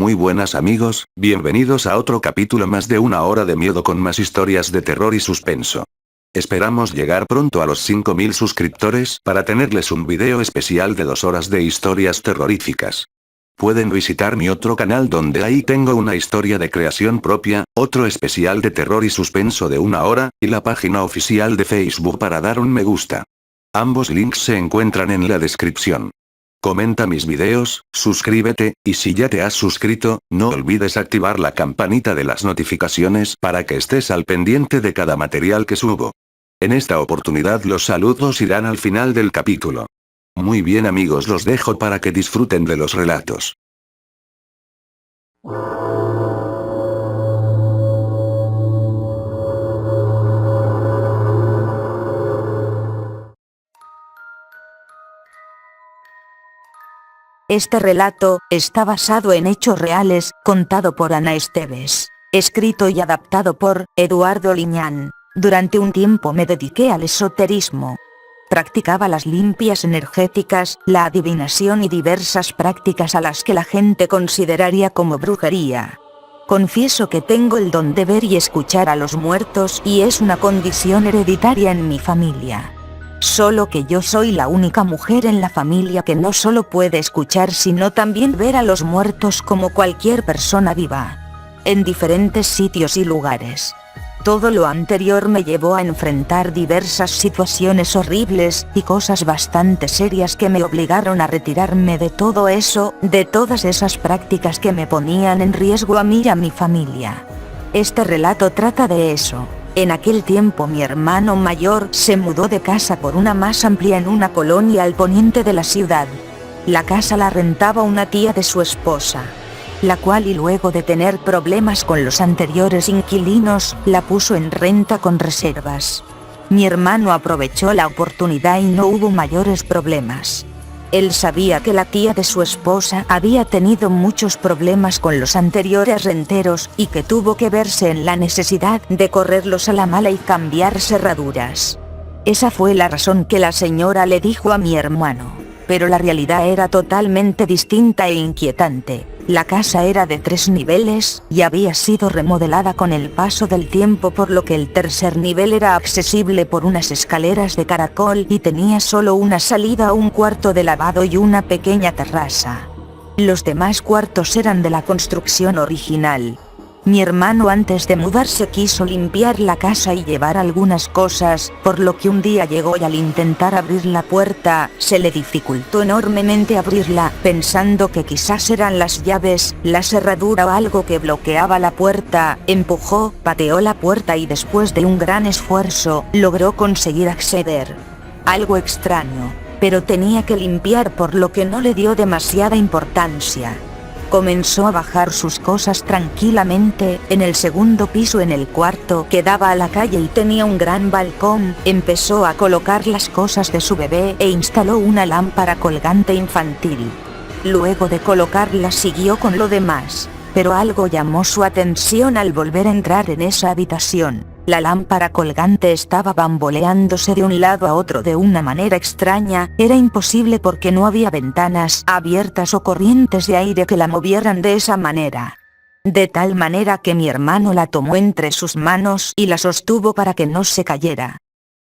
Muy buenas amigos, bienvenidos a otro capítulo más de una hora de miedo con más historias de terror y suspenso. Esperamos llegar pronto a los 5000 suscriptores para tenerles un video especial de 2 horas de historias terroríficas. Pueden visitar mi otro canal donde ahí tengo una historia de creación propia, otro especial de terror y suspenso de 1 hora, y la página oficial de Facebook para dar un me gusta. Ambos links se encuentran en la descripción. Comenta mis videos, suscríbete, y si ya te has suscrito, no olvides activar la campanita de las notificaciones para que estés al pendiente de cada material que subo. En esta oportunidad los saludos irán al final del capítulo. Muy bien amigos, los dejo para que disfruten de los relatos. Este relato está basado en hechos reales, contado por Ana Esteves, escrito y adaptado por Eduardo Liñán. Durante un tiempo me dediqué al esoterismo. Practicaba las limpias energéticas, la adivinación y diversas prácticas a las que la gente consideraría como brujería. Confieso que tengo el don de ver y escuchar a los muertos y es una condición hereditaria en mi familia. Solo que yo soy la única mujer en la familia que no solo puede escuchar sino también ver a los muertos como cualquier persona viva. En diferentes sitios y lugares. Todo lo anterior me llevó a enfrentar diversas situaciones horribles y cosas bastante serias que me obligaron a retirarme de todo eso, de todas esas prácticas que me ponían en riesgo a mí y a mi familia. Este relato trata de eso. En aquel tiempo mi hermano mayor se mudó de casa por una más amplia en una colonia al poniente de la ciudad. La casa la rentaba una tía de su esposa, la cual y luego de tener problemas con los anteriores inquilinos, la puso en renta con reservas. Mi hermano aprovechó la oportunidad y no hubo mayores problemas. Él sabía que la tía de su esposa había tenido muchos problemas con los anteriores renteros y que tuvo que verse en la necesidad de correrlos a la mala y cambiar cerraduras. Esa fue la razón que la señora le dijo a mi hermano. Pero la realidad era totalmente distinta e inquietante. La casa era de 3 niveles, y había sido remodelada con el paso del tiempo por lo que el tercer nivel era accesible por unas escaleras de caracol y tenía solo una salida a un cuarto de lavado y una pequeña terraza. Los demás cuartos eran de la construcción original. Mi hermano antes de mudarse quiso limpiar la casa y llevar algunas cosas, por lo que un día llegó y al intentar abrir la puerta, se le dificultó enormemente abrirla, pensando que quizás eran las llaves, la cerradura o algo que bloqueaba la puerta. Empujó, pateó la puerta y después de un gran esfuerzo, logró conseguir acceder. Algo extraño, pero tenía que limpiar por lo que no le dio demasiada importancia. Comenzó a bajar sus cosas tranquilamente. En el segundo piso, en el cuarto que daba a la calle y tenía un gran balcón, empezó a colocar las cosas de su bebé e instaló una lámpara colgante infantil. Luego de colocarla siguió con lo demás, pero algo llamó su atención al volver a entrar en esa habitación. La lámpara colgante estaba bamboleándose de un lado a otro de una manera extraña. Era imposible porque no había ventanas abiertas o corrientes de aire que la movieran de esa manera. De tal manera que mi hermano la tomó entre sus manos y la sostuvo para que no se cayera.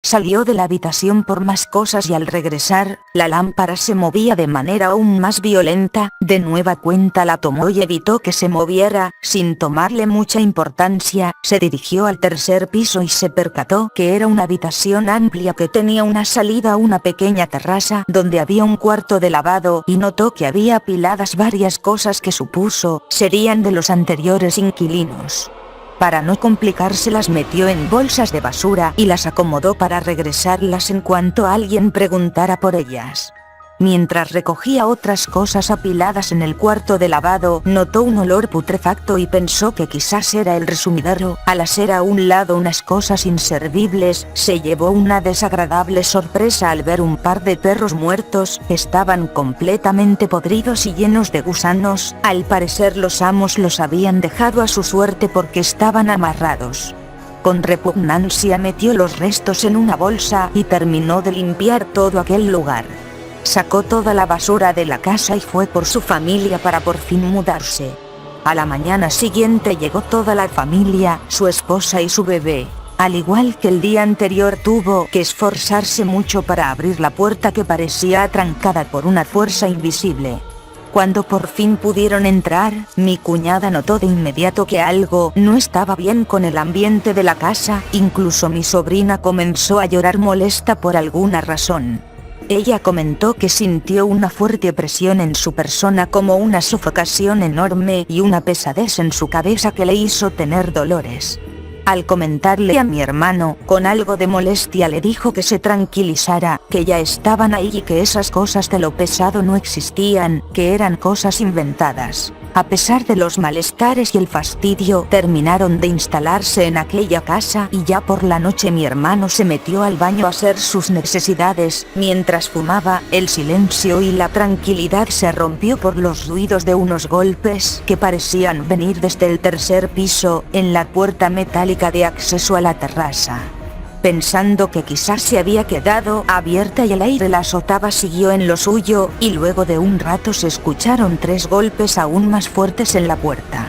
Salió de la habitación por más cosas y al regresar, la lámpara se movía de manera aún más violenta. De nueva cuenta la tomó y evitó que se moviera. Sin tomarle mucha importancia, se dirigió al tercer piso y se percató que era una habitación amplia que tenía una salida a una pequeña terraza donde había un cuarto de lavado y notó que había apiladas varias cosas que supuso serían de los anteriores inquilinos. Para no complicarse las metió en bolsas de basura y las acomodó para regresarlas en cuanto alguien preguntara por ellas. Mientras recogía otras cosas apiladas en el cuarto de lavado, notó un olor putrefacto y pensó que quizás era el resumidero. Al hacer a un lado unas cosas inservibles, se llevó una desagradable sorpresa al ver un par de perros muertos. Estaban completamente podridos y llenos de gusanos. Al parecer los amos los habían dejado a su suerte porque estaban amarrados. Con repugnancia metió los restos en una bolsa y terminó de limpiar todo aquel lugar. Sacó toda la basura de la casa y fue por su familia para por fin mudarse. A la mañana siguiente llegó toda la familia, su esposa y su bebé. Al igual que el día anterior, tuvo que esforzarse mucho para abrir la puerta que parecía atrancada por una fuerza invisible. Cuando por fin pudieron entrar, mi cuñada notó de inmediato que algo no estaba bien con el ambiente de la casa, incluso mi sobrina comenzó a llorar molesta por alguna razón. Ella comentó que sintió una fuerte presión en su persona, como una sofocación enorme y una pesadez en su cabeza que le hizo tener dolores. Al comentarle a mi hermano, con algo de molestia le dijo que se tranquilizara, que ya estaban ahí y que esas cosas de lo pesado no existían, que eran cosas inventadas. A pesar de los malestares y el fastidio, terminaron de instalarse en aquella casa y ya por la noche mi hermano se metió al baño a hacer sus necesidades. Mientras fumaba, el silencio y la tranquilidad se rompió por los ruidos de unos golpes que parecían venir desde el tercer piso, en la puerta metálica de acceso a la terraza. Pensando que quizás se había quedado abierta y el aire la azotaba, siguió en lo suyo, y luego de un rato se escucharon 3 golpes aún más fuertes en la puerta.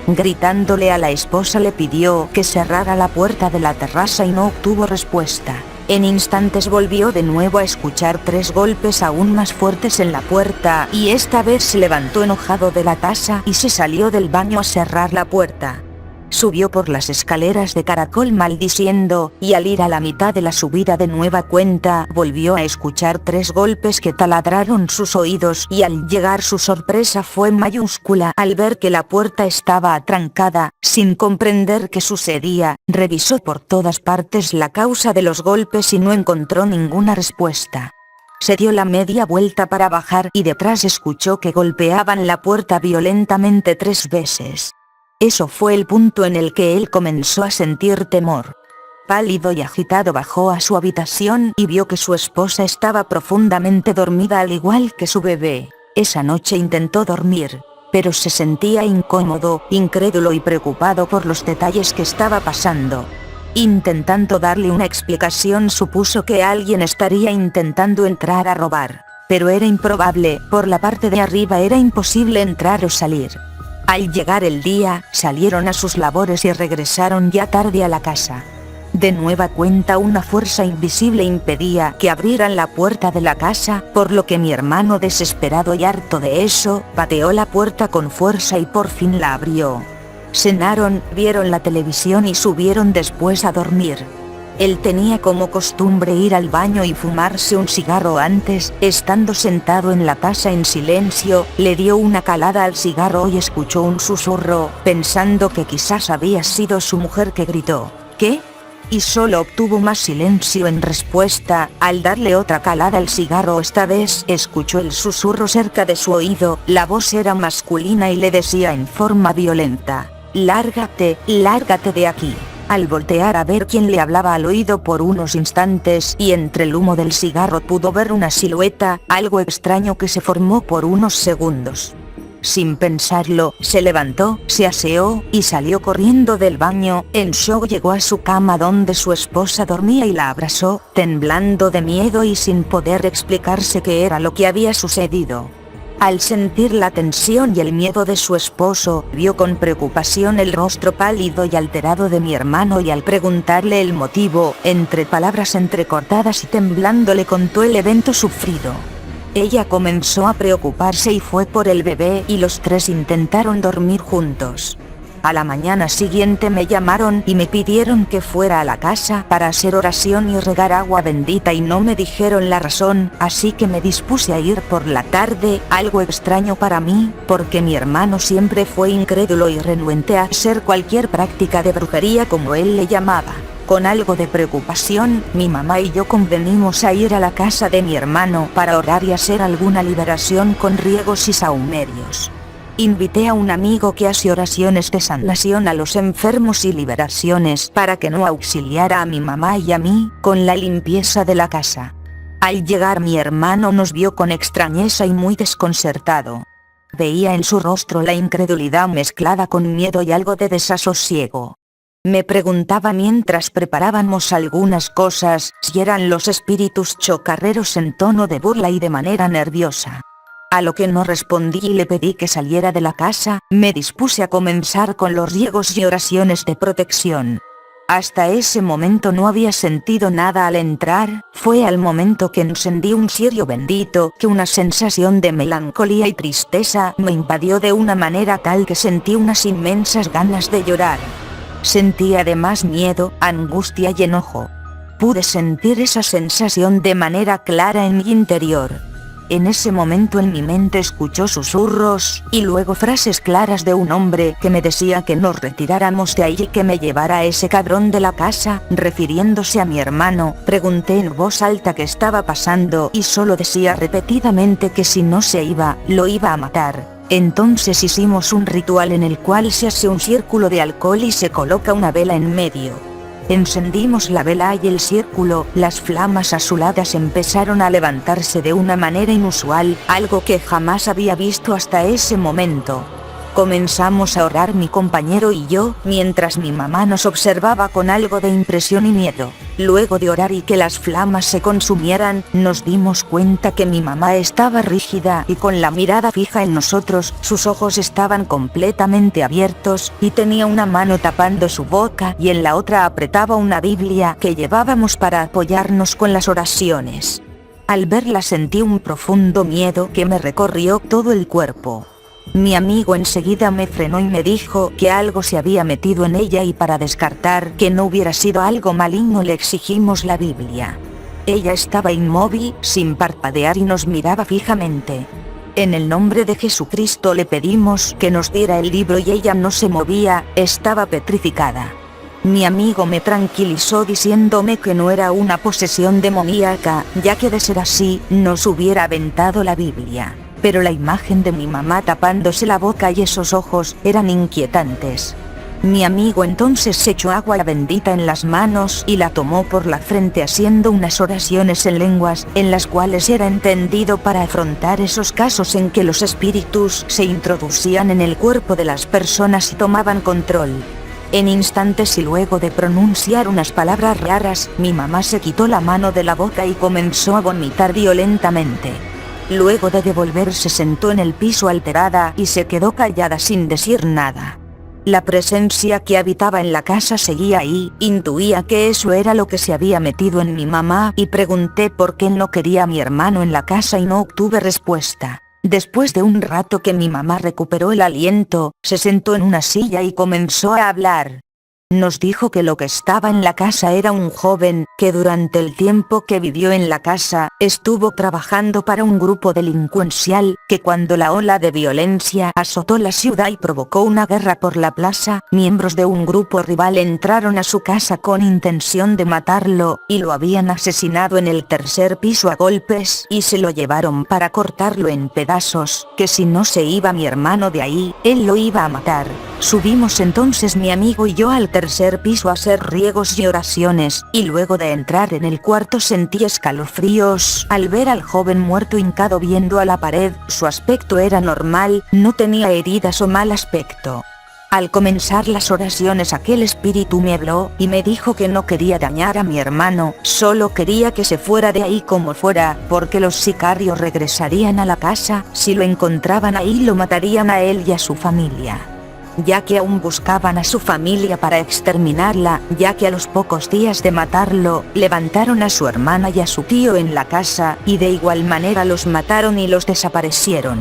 Gritándole a la esposa le pidió que cerrara la puerta de la terraza y no obtuvo respuesta. En instantes volvió de nuevo a escuchar 3 golpes aún más fuertes en la puerta, y esta vez se levantó enojado de la taza y se salió del baño a cerrar la puerta. Subió por las escaleras de caracol maldiciendo, y al ir a la mitad de la subida de nueva cuenta, volvió a escuchar 3 golpes que taladraron sus oídos, y al llegar su sorpresa fue mayúscula al ver que la puerta estaba atrancada. Sin comprender qué sucedía, revisó por todas partes la causa de los golpes y no encontró ninguna respuesta. Se dio la media vuelta para bajar y detrás escuchó que golpeaban la puerta violentamente 3 veces. Eso fue el punto en el que él comenzó a sentir temor. Pálido y agitado bajó a su habitación y vio que su esposa estaba profundamente dormida al igual que su bebé. Esa noche intentó dormir, pero se sentía incómodo, incrédulo y preocupado por los detalles que estaba pasando. Intentando darle una explicación, supuso que alguien estaría intentando entrar a robar, pero era improbable, por la parte de arriba era imposible entrar o salir. Al llegar el día, salieron a sus labores y regresaron ya tarde a la casa. De nueva cuenta una fuerza invisible impedía que abrieran la puerta de la casa, por lo que mi hermano, desesperado y harto de eso, pateó la puerta con fuerza y por fin la abrió. Cenaron, vieron la televisión y subieron después a dormir. Él tenía como costumbre ir al baño y fumarse un cigarro antes. Estando sentado en la taza en silencio, le dio una calada al cigarro y escuchó un susurro, pensando que quizás había sido su mujer que gritó, ¿qué? Y solo obtuvo más silencio en respuesta. Al darle otra calada al cigarro, esta vez escuchó el susurro cerca de su oído. La voz era masculina y le decía en forma violenta, lárgate, lárgate de aquí. Al voltear a ver quién le hablaba al oído por unos instantes y entre el humo del cigarro pudo ver una silueta, algo extraño que se formó por unos segundos. Sin pensarlo, se levantó, se aseó y salió corriendo del baño. En shock llegó a su cama donde su esposa dormía y la abrazó, temblando de miedo y sin poder explicarse qué era lo que había sucedido. Al sentir la tensión y el miedo de su esposo, vio con preocupación el rostro pálido y alterado de mi hermano y al preguntarle el motivo, entre palabras entrecortadas y temblando le contó el evento sufrido. Ella comenzó a preocuparse y fue por el bebé y los 3 intentaron dormir juntos. A la mañana siguiente me llamaron y me pidieron que fuera a la casa para hacer oración y regar agua bendita y no me dijeron la razón, así que me dispuse a ir por la tarde, algo extraño para mí, porque mi hermano siempre fue incrédulo y renuente a hacer cualquier práctica de brujería como él le llamaba. Con algo de preocupación, mi mamá y yo convenimos a ir a la casa de mi hermano para orar y hacer alguna liberación con riegos y sahumerios. Invité a un amigo que hace oraciones de sanación a los enfermos y liberaciones para que no auxiliara a mi mamá y a mí con la limpieza de la casa. Al llegar mi hermano nos vio con extrañeza y muy desconcertado. Veía en su rostro la incredulidad mezclada con miedo y algo de desasosiego. Me preguntaba mientras preparábamos algunas cosas si eran los espíritus chocarreros en tono de burla y de manera nerviosa. A lo que no respondí y le pedí que saliera de la casa. Me dispuse a comenzar con los riegos y oraciones de protección. Hasta ese momento no había sentido nada al entrar. Fue al momento que encendí un cirio bendito que una sensación de melancolía y tristeza me invadió de una manera tal que sentí unas inmensas ganas de llorar. Sentí además miedo, angustia y enojo. Pude sentir esa sensación de manera clara en mi interior. En ese momento en mi mente escuchó susurros, y luego frases claras de un hombre que me decía que nos retiráramos de ahí y que me llevara a ese cabrón de la casa, refiriéndose a mi hermano. Pregunté en voz alta qué estaba pasando y solo decía repetidamente que si no se iba, lo iba a matar. Entonces hicimos un ritual en el cual se hace un círculo de alcohol y se coloca una vela en medio. Encendimos la vela y el círculo, las flamas azuladas empezaron a levantarse de una manera inusual, algo que jamás había visto hasta ese momento. Comenzamos a orar mi compañero y yo, mientras mi mamá nos observaba con algo de impresión y miedo. Luego de orar y que las flamas se consumieran, nos dimos cuenta que mi mamá estaba rígida y con la mirada fija en nosotros. Sus ojos estaban completamente abiertos y tenía una mano tapando su boca y en la otra apretaba una Biblia que llevábamos para apoyarnos con las oraciones. Al verla sentí un profundo miedo que me recorrió todo el cuerpo. Mi amigo enseguida me frenó y me dijo que algo se había metido en ella y para descartar que no hubiera sido algo maligno le exigimos la Biblia. Ella estaba inmóvil, sin parpadear y nos miraba fijamente. En el nombre de Jesucristo le pedimos que nos diera el libro y ella no se movía, estaba petrificada. Mi amigo me tranquilizó diciéndome que no era una posesión demoníaca, ya que de ser así, nos hubiera aventado la Biblia. Pero la imagen de mi mamá tapándose la boca y esos ojos eran inquietantes. Mi amigo entonces se echó agua bendita en las manos y la tomó por la frente haciendo unas oraciones en lenguas, en las cuales era entendido para afrontar esos casos en que los espíritus se introducían en el cuerpo de las personas y tomaban control. En instantes y luego de pronunciar unas palabras raras, mi mamá se quitó la mano de la boca y comenzó a vomitar violentamente. Luego de devolverse sentó en el piso alterada y se quedó callada sin decir nada. La presencia que habitaba en la casa seguía ahí, intuía que eso era lo que se había metido en mi mamá y pregunté por qué no quería a mi hermano en la casa y no obtuve respuesta. Después de un rato que mi mamá recuperó el aliento, se sentó en una silla y comenzó a hablar. Nos dijo que lo que estaba en la casa era un joven, que durante el tiempo que vivió en la casa, estuvo trabajando para un grupo delincuencial, que cuando la ola de violencia azotó la ciudad y provocó una guerra por la plaza, miembros de un grupo rival entraron a su casa con intención de matarlo, y lo habían asesinado en el tercer piso a golpes, y se lo llevaron para cortarlo en pedazos, que si no se iba mi hermano de ahí, él lo iba a matar. Subimos entonces mi amigo y yo al tercer piso a hacer riegos y oraciones, y luego de entrar en el cuarto sentí escalofríos al ver al joven muerto hincado viendo a la pared. Su aspecto era normal, no tenía heridas o mal aspecto. Al comenzar las oraciones aquel espíritu me habló y me dijo que no quería dañar a mi hermano, solo quería que se fuera de ahí como fuera, porque los sicarios regresarían a la casa, si lo encontraban ahí lo matarían a él y a su familia. Ya que aún buscaban a su familia para exterminarla, ya que a los pocos días de matarlo, levantaron a su hermana y a su tío en la casa, y de igual manera los mataron y los desaparecieron.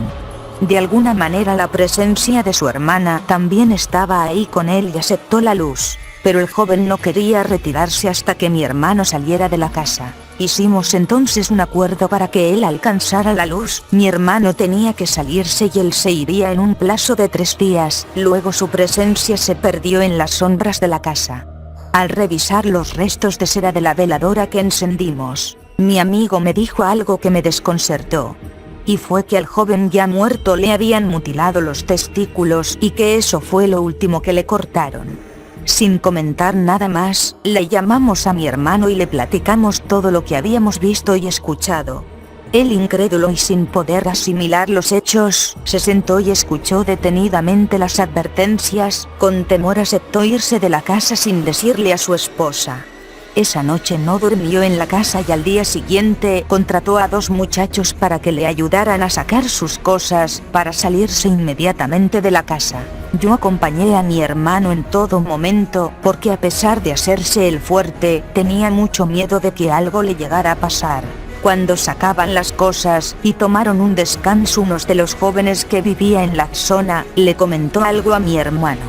De alguna manera la presencia de su hermana también estaba ahí con él y aceptó la luz. Pero el joven no quería retirarse hasta que mi hermano saliera de la casa. Hicimos entonces un acuerdo para que él alcanzara la luz. Mi hermano tenía que salirse y él se iría en un plazo de 3 días. Luego su presencia se perdió en las sombras de la casa. Al revisar los restos de cera de la veladora que encendimos, mi amigo me dijo algo que me desconcertó. Y fue que al joven ya muerto le habían mutilado los testículos y que eso fue lo último que le cortaron. Sin comentar nada más, le llamamos a mi hermano y le platicamos todo lo que habíamos visto y escuchado. Él, incrédulo y sin poder asimilar los hechos, se sentó y escuchó detenidamente las advertencias. Con temor aceptó irse de la casa sin decirle a su esposa. Esa noche no durmió en la casa y al día siguiente contrató a 2 muchachos para que le ayudaran a sacar sus cosas, para salirse inmediatamente de la casa. Yo acompañé a mi hermano en todo momento, porque a pesar de hacerse el fuerte, tenía mucho miedo de que algo le llegara a pasar. Cuando sacaban las cosas y tomaron un descanso, uno de los jóvenes que vivía en la zona le comentó algo a mi hermano.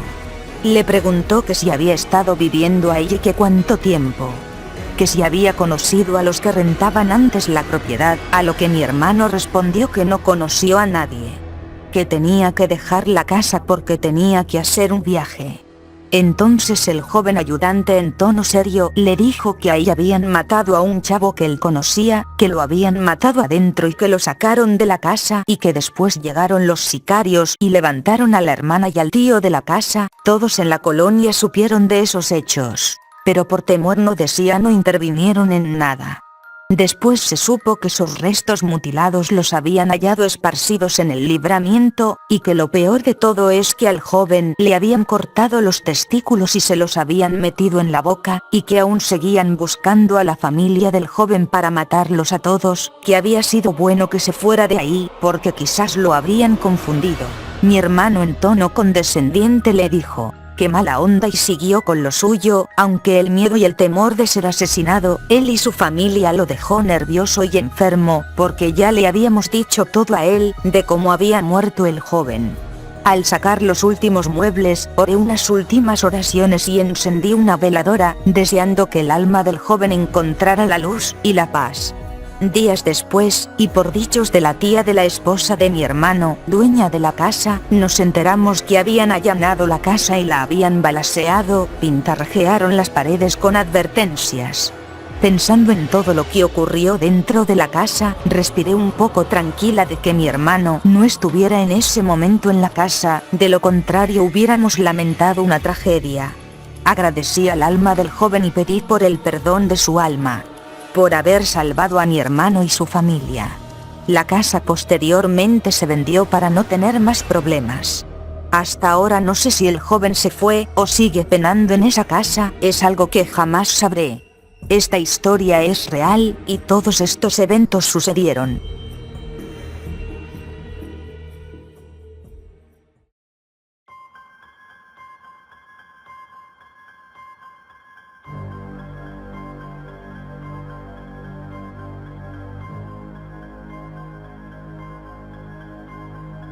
Le preguntó que si había estado viviendo ahí y que cuánto tiempo. Que si había conocido a los que rentaban antes la propiedad, a lo que mi hermano respondió que no conoció a nadie. Que tenía que dejar la casa porque tenía que hacer un viaje. Entonces el joven ayudante en tono serio le dijo que ahí habían matado a un chavo que él conocía, que lo habían matado adentro y que lo sacaron de la casa y que después llegaron los sicarios y levantaron a la hermana y al tío de la casa. Todos en la colonia supieron de esos hechos, pero por temor no decían o intervinieron en nada. Después se supo que sus restos mutilados los habían hallado esparcidos en el libramiento, y que lo peor de todo es que al joven le habían cortado los testículos y se los habían metido en la boca, y que aún seguían buscando a la familia del joven para matarlos a todos, que había sido bueno que se fuera de ahí, porque quizás lo habrían confundido. Mi hermano en tono condescendiente le dijo: qué mala onda, y siguió con lo suyo, aunque el miedo y el temor de ser asesinado, él y su familia lo dejó nervioso y enfermo, porque ya le habíamos dicho todo a él, de cómo había muerto el joven. Al sacar los últimos muebles, oré unas últimas oraciones y encendí una veladora, deseando que el alma del joven encontrara la luz y la paz. Días después, y por dichos de la tía de la esposa de mi hermano, dueña de la casa, nos enteramos que habían allanado la casa y la habían balaceado, pintarrajearon las paredes con advertencias. Pensando en todo lo que ocurrió dentro de la casa, respiré un poco tranquila de que mi hermano no estuviera en ese momento en la casa, de lo contrario hubiéramos lamentado una tragedia. Agradecí al alma del joven y pedí por el perdón de su alma, por haber salvado a mi hermano y su familia. La casa posteriormente se vendió para no tener más problemas. Hasta ahora no sé si el joven se fue o sigue penando en esa casa, es algo que jamás sabré. Esta historia es real, y todos estos eventos sucedieron.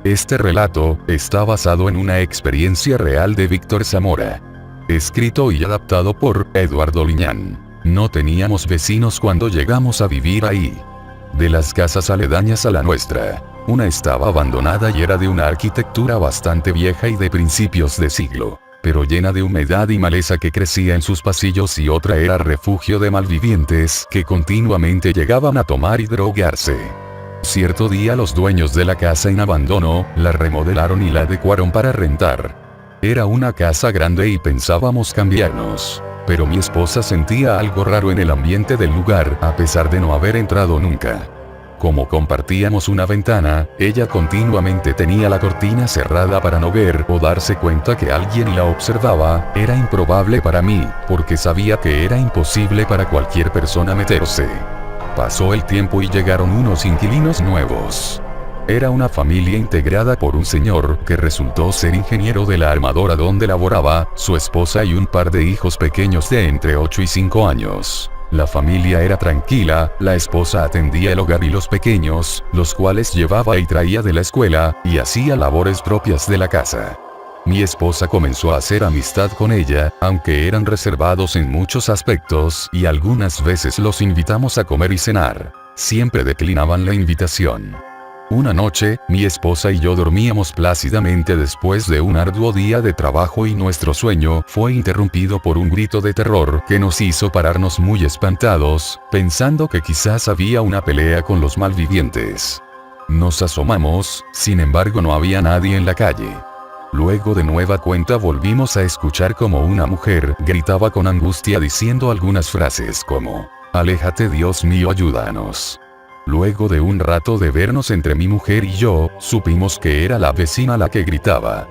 Este relato está basado en una experiencia real de Víctor Zamora. Escrito y adaptado por Eduardo Liñán. No teníamos vecinos cuando llegamos a vivir ahí. De las casas aledañas a la nuestra, una estaba abandonada y era de una arquitectura bastante vieja y de principios de siglo, pero llena de humedad y maleza que crecía en sus pasillos, y otra era refugio de malvivientes que continuamente llegaban a tomar y drogarse. Cierto día los dueños de la casa en abandono, la remodelaron y la adecuaron para rentar. Era una casa grande y pensábamos cambiarnos, pero mi esposa sentía algo raro en el ambiente del lugar, a pesar de no haber entrado nunca. Como compartíamos una ventana, ella continuamente tenía la cortina cerrada para no ver o darse cuenta que alguien la observaba. Era improbable para mí, porque sabía que era imposible para cualquier persona meterse. Pasó el tiempo y llegaron unos inquilinos nuevos. Era una familia integrada por un señor que resultó ser ingeniero de la armadora donde laboraba, su esposa y un par de hijos pequeños de entre 8 y 5 años. La familia era tranquila, la esposa atendía el hogar y los pequeños, los cuales llevaba y traía de la escuela, y hacía labores propias de la casa. Mi esposa comenzó a hacer amistad con ella, aunque eran reservados en muchos aspectos, y algunas veces los invitamos a comer y cenar. Siempre declinaban la invitación. Una noche, mi esposa y yo dormíamos plácidamente después de un arduo día de trabajo, y nuestro sueño fue interrumpido por un grito de terror que nos hizo pararnos muy espantados, pensando que quizás había una pelea con los malvivientes. Nos asomamos, sin embargo no había nadie en la calle. Luego de nueva cuenta volvimos a escuchar como una mujer gritaba con angustia diciendo algunas frases como: "Aléjate, Dios mío, ayúdanos". Luego de un rato de vernos entre mi mujer y yo, supimos que era la vecina la que gritaba.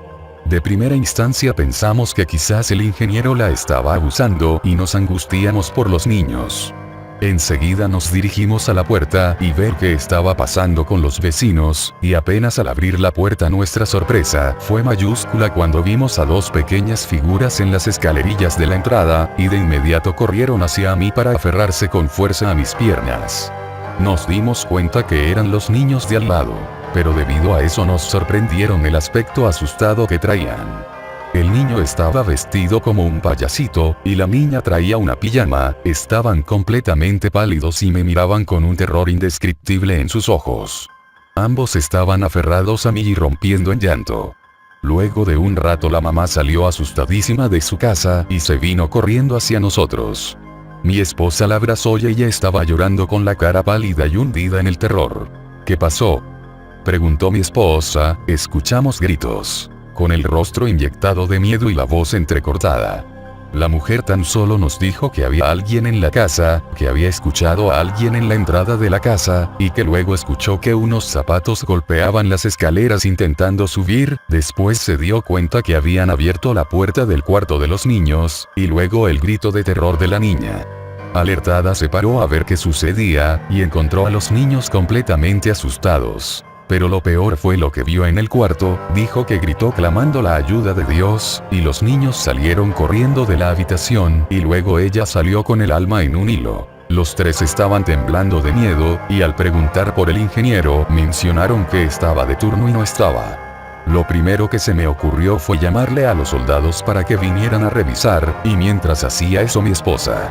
De primera instancia pensamos que quizás el ingeniero la estaba abusando y nos angustiamos por los niños. Enseguida nos dirigimos a la puerta y ver qué estaba pasando con los vecinos, y apenas al abrir la puerta nuestra sorpresa fue mayúscula cuando vimos a dos pequeñas figuras en las escalerillas de la entrada, y de inmediato corrieron hacia mí para aferrarse con fuerza a mis piernas. Nos dimos cuenta que eran los niños de al lado, pero debido a eso nos sorprendieron el aspecto asustado que traían. El niño estaba vestido como un payasito, y la niña traía una pijama, estaban completamente pálidos y me miraban con un terror indescriptible en sus ojos. Ambos estaban aferrados a mí y rompiendo en llanto. Luego de un rato la mamá salió asustadísima de su casa y se vino corriendo hacia nosotros. Mi esposa la abrazó y ella estaba llorando con la cara pálida y hundida en el terror. ¿Qué pasó?, preguntó mi esposa. Escuchamos gritos, con el rostro inyectado de miedo y la voz entrecortada. La mujer tan solo nos dijo que había alguien en la casa, que había escuchado a alguien en la entrada de la casa, y que luego escuchó que unos zapatos golpeaban las escaleras intentando subir. Después se dio cuenta que habían abierto la puerta del cuarto de los niños, y luego el grito de terror de la niña. Alertada se paró a ver qué sucedía, y encontró a los niños completamente asustados. Pero lo peor fue lo que vio en el cuarto. Dijo que gritó clamando la ayuda de Dios, y los niños salieron corriendo de la habitación, y luego ella salió con el alma en un hilo. Los tres estaban temblando de miedo, y al preguntar por el ingeniero, mencionaron que estaba de turno y no estaba. Lo primero que se me ocurrió fue llamarle a los soldados para que vinieran a revisar, y mientras hacía eso mi esposa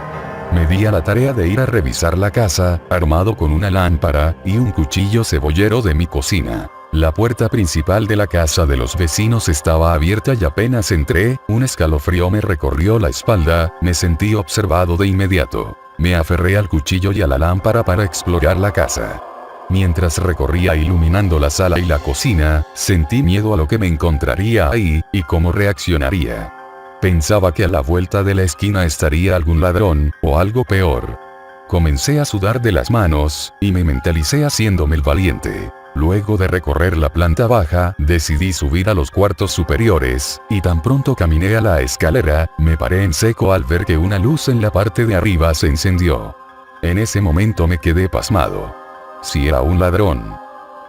me di a la tarea de ir a revisar la casa, armado con una lámpara y un cuchillo cebollero de mi cocina. La puerta principal de la casa de los vecinos estaba abierta y apenas entré, un escalofrío me recorrió la espalda, me sentí observado de inmediato. Me aferré al cuchillo y a la lámpara para explorar la casa. Mientras recorría iluminando la sala y la cocina, sentí miedo a lo que me encontraría ahí, y cómo reaccionaría. Pensaba que a la vuelta de la esquina estaría algún ladrón, o algo peor. Comencé a sudar de las manos, y me mentalicé haciéndome el valiente. Luego de recorrer la planta baja, decidí subir a los cuartos superiores, y tan pronto caminé a la escalera, me paré en seco al ver que una luz en la parte de arriba se encendió. En ese momento me quedé pasmado. Si era un ladrón,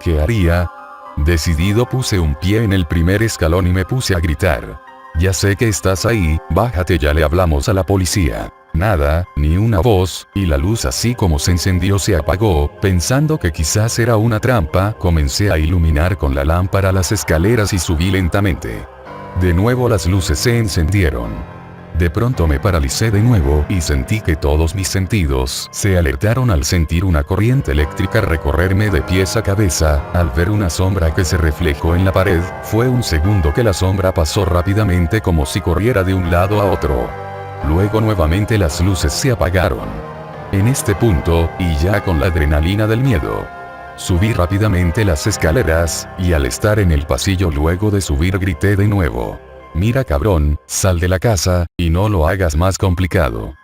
¿qué haría? Decidido puse un pie en el primer escalón y me puse a gritar. Ya sé que estás ahí, bájate, ya le hablamos a la policía. Nada, ni una voz, y la luz así como se encendió se apagó. Pensando que quizás era una trampa, comencé a iluminar con la lámpara las escaleras y subí lentamente. De nuevo las luces se encendieron. De pronto me paralicé de nuevo y sentí que todos mis sentidos se alertaron al sentir una corriente eléctrica recorrerme de pies a cabeza. Al ver una sombra que se reflejó en la pared, fue un segundo que la sombra pasó rápidamente como si corriera de un lado a otro. Luego nuevamente las luces se apagaron. En este punto, y ya con la adrenalina del miedo, subí rápidamente las escaleras, y al estar en el pasillo luego de subir grité de nuevo. Mira cabrón, sal de la casa, y no lo hagas más complicado.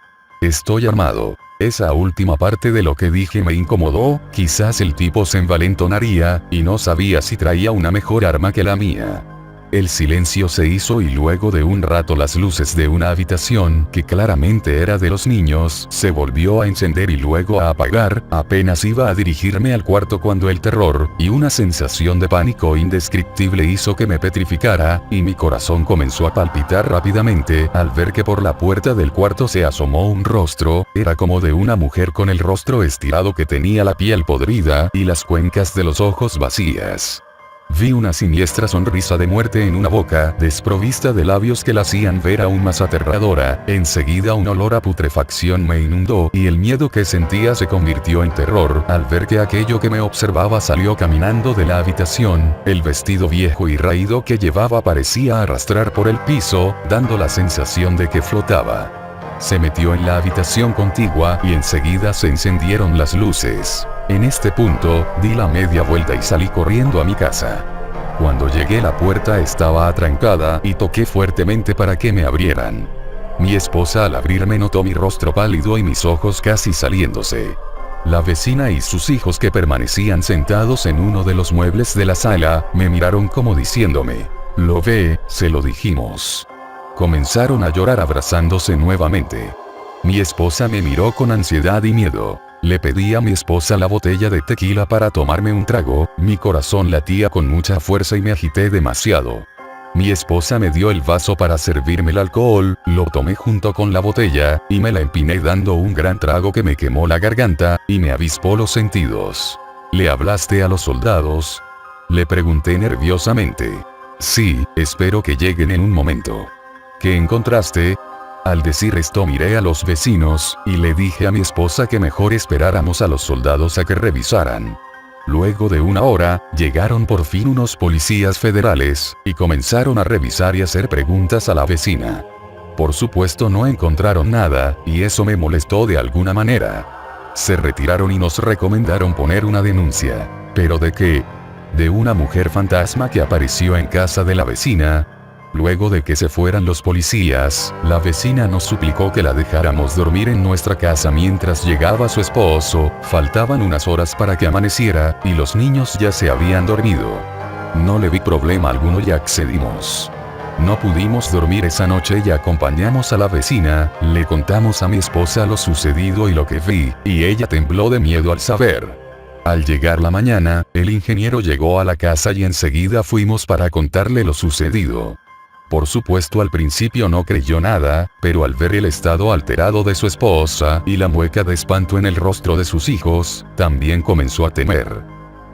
Estoy armado. Esa última parte de lo que dije me incomodó, quizás el tipo se envalentonaría, y no sabía si traía una mejor arma que la mía. El silencio se hizo y luego de un rato las luces de una habitación, que claramente era de los niños, se volvió a encender y luego a apagar. Apenas iba a dirigirme al cuarto cuando el terror, y una sensación de pánico indescriptible hizo que me petrificara, y mi corazón comenzó a palpitar rápidamente, al ver que por la puerta del cuarto se asomó un rostro. Era como de una mujer con el rostro estirado que tenía la piel podrida, y las cuencas de los ojos vacías. Vi una siniestra sonrisa de muerte en una boca desprovista de labios que la hacían ver aún más aterradora. Enseguida un olor a putrefacción me inundó y el miedo que sentía se convirtió en terror al ver que aquello que me observaba salió caminando de la habitación. El vestido viejo y raído que llevaba parecía arrastrar por el piso, dando la sensación de que flotaba. Se metió en la habitación contigua y enseguida se encendieron las luces. En este punto, di la media vuelta y salí corriendo a mi casa. Cuando llegué la puerta estaba atrancada y toqué fuertemente para que me abrieran. Mi esposa al abrirme notó mi rostro pálido y mis ojos casi saliéndose. La vecina y sus hijos que permanecían sentados en uno de los muebles de la sala, me miraron como diciéndome: Lo ve, se lo dijimos. Comenzaron a llorar abrazándose nuevamente. Mi esposa me miró con ansiedad y miedo. Le pedí a mi esposa la botella de tequila para tomarme un trago, mi corazón latía con mucha fuerza y me agité demasiado. Mi esposa me dio el vaso para servirme el alcohol, lo tomé junto con la botella, y me la empiné dando un gran trago que me quemó la garganta, y me avispó los sentidos. ¿Le hablaste a los soldados? Le pregunté nerviosamente. Sí, espero que lleguen en un momento. ¿Qué encontraste? Al decir esto miré a los vecinos, y le dije a mi esposa que mejor esperáramos a los soldados a que revisaran. Luego de una hora, llegaron por fin unos policías federales, y comenzaron a revisar y hacer preguntas a la vecina. Por supuesto no encontraron nada, y eso me molestó de alguna manera. Se retiraron y nos recomendaron poner una denuncia. ¿Pero de qué? De una mujer fantasma que apareció en casa de la vecina. Luego de que se fueran los policías, la vecina nos suplicó que la dejáramos dormir en nuestra casa mientras llegaba su esposo, faltaban unas horas para que amaneciera, y los niños ya se habían dormido. No le vi problema alguno y accedimos. No pudimos dormir esa noche y acompañamos a la vecina, le contamos a mi esposa lo sucedido y lo que vi, y ella tembló de miedo al saber. Al llegar la mañana, el ingeniero llegó a la casa y enseguida fuimos para contarle lo sucedido. Por supuesto al principio no creyó nada, pero al ver el estado alterado de su esposa y la mueca de espanto en el rostro de sus hijos, también comenzó a temer.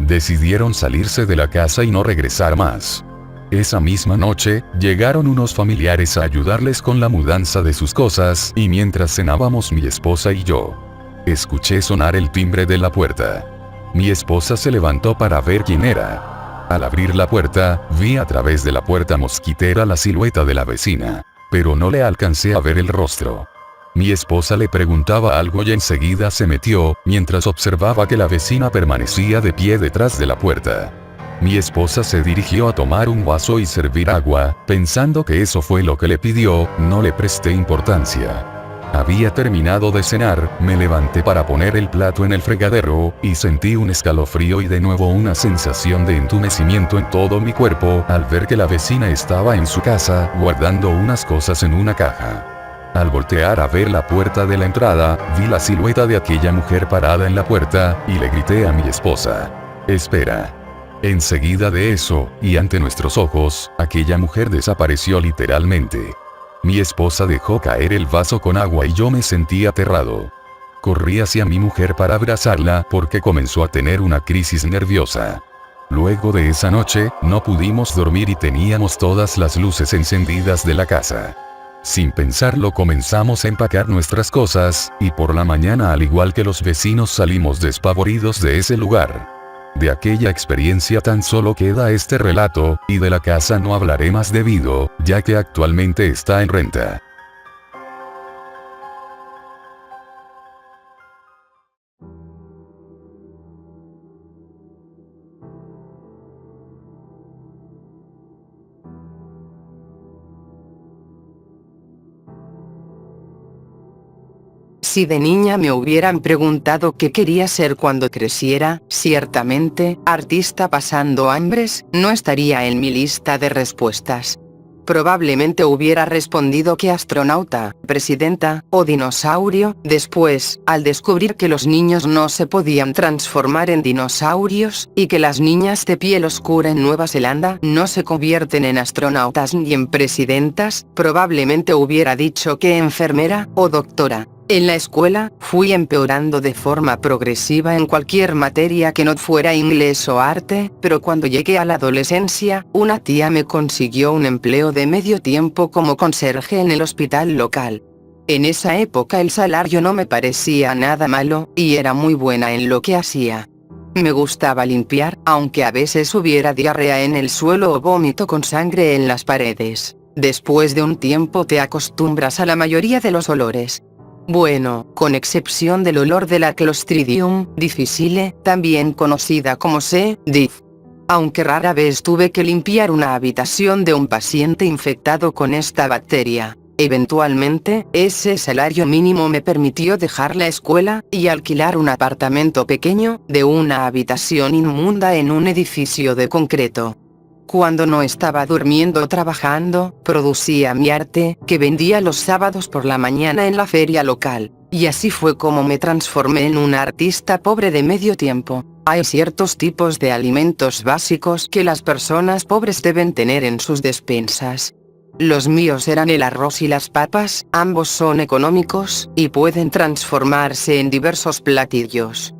Decidieron salirse de la casa y no regresar más. Esa misma noche, llegaron unos familiares a ayudarles con la mudanza de sus cosas y mientras cenábamos mi esposa y yo, escuché sonar el timbre de la puerta. Mi esposa se levantó para ver quién era. Al abrir la puerta, vi a través de la puerta mosquitera la silueta de la vecina, pero no le alcancé a ver el rostro. Mi esposa le preguntaba algo y enseguida se metió, mientras observaba que la vecina permanecía de pie detrás de la puerta. Mi esposa se dirigió a tomar un vaso y servir agua, pensando que eso fue lo que le pidió, no le presté importancia. Había terminado de cenar, me levanté para poner el plato en el fregadero, y sentí un escalofrío y de nuevo una sensación de entumecimiento en todo mi cuerpo, al ver que la vecina estaba en su casa, guardando unas cosas en una caja. Al voltear a ver la puerta de la entrada, vi la silueta de aquella mujer parada en la puerta, y le grité a mi esposa. «Espera». Enseguida de eso, y ante nuestros ojos, aquella mujer desapareció literalmente. Mi esposa dejó caer el vaso con agua y yo me sentí aterrado. Corrí hacia mi mujer para abrazarla porque comenzó a tener una crisis nerviosa. Luego de esa noche, no pudimos dormir y teníamos todas las luces encendidas de la casa. Sin pensarlo comenzamos a empacar nuestras cosas, y por la mañana al igual que los vecinos salimos despavoridos de ese lugar. De aquella experiencia tan solo queda este relato, y de la casa no hablaré más debido, ya que actualmente está en renta. Si de niña me hubieran preguntado qué quería ser cuando creciera, ciertamente, artista pasando hambres, no estaría en mi lista de respuestas. Probablemente hubiera respondido que astronauta, presidenta, o dinosaurio. Después, al descubrir que los niños no se podían transformar en dinosaurios, y que las niñas de piel oscura en Nueva Zelanda no se convierten en astronautas ni en presidentas, probablemente hubiera dicho que enfermera, o doctora. En la escuela, fui empeorando de forma progresiva en cualquier materia que no fuera inglés o arte, pero cuando llegué a la adolescencia, una tía me consiguió un empleo de medio tiempo como conserje en el hospital local. En esa época el salario no me parecía nada malo, y era muy buena en lo que hacía. Me gustaba limpiar, aunque a veces hubiera diarrea en el suelo o vómito con sangre en las paredes. Después de un tiempo te acostumbras a la mayoría de los olores. Bueno, con excepción del olor de la Clostridium difficile, también conocida como C. diff. Aunque rara vez tuve que limpiar una habitación de un paciente infectado con esta bacteria. Eventualmente, ese salario mínimo me permitió dejar la escuela, y alquilar un apartamento pequeño, de una habitación inmunda en un edificio de concreto. Cuando no estaba durmiendo o trabajando, producía mi arte, que vendía los sábados por la mañana en la feria local. Y así fue como me transformé en un artista pobre de medio tiempo. Hay ciertos tipos de alimentos básicos que las personas pobres deben tener en sus despensas. Los míos eran el arroz y las papas, ambos son económicos, y pueden transformarse en diversos platillos.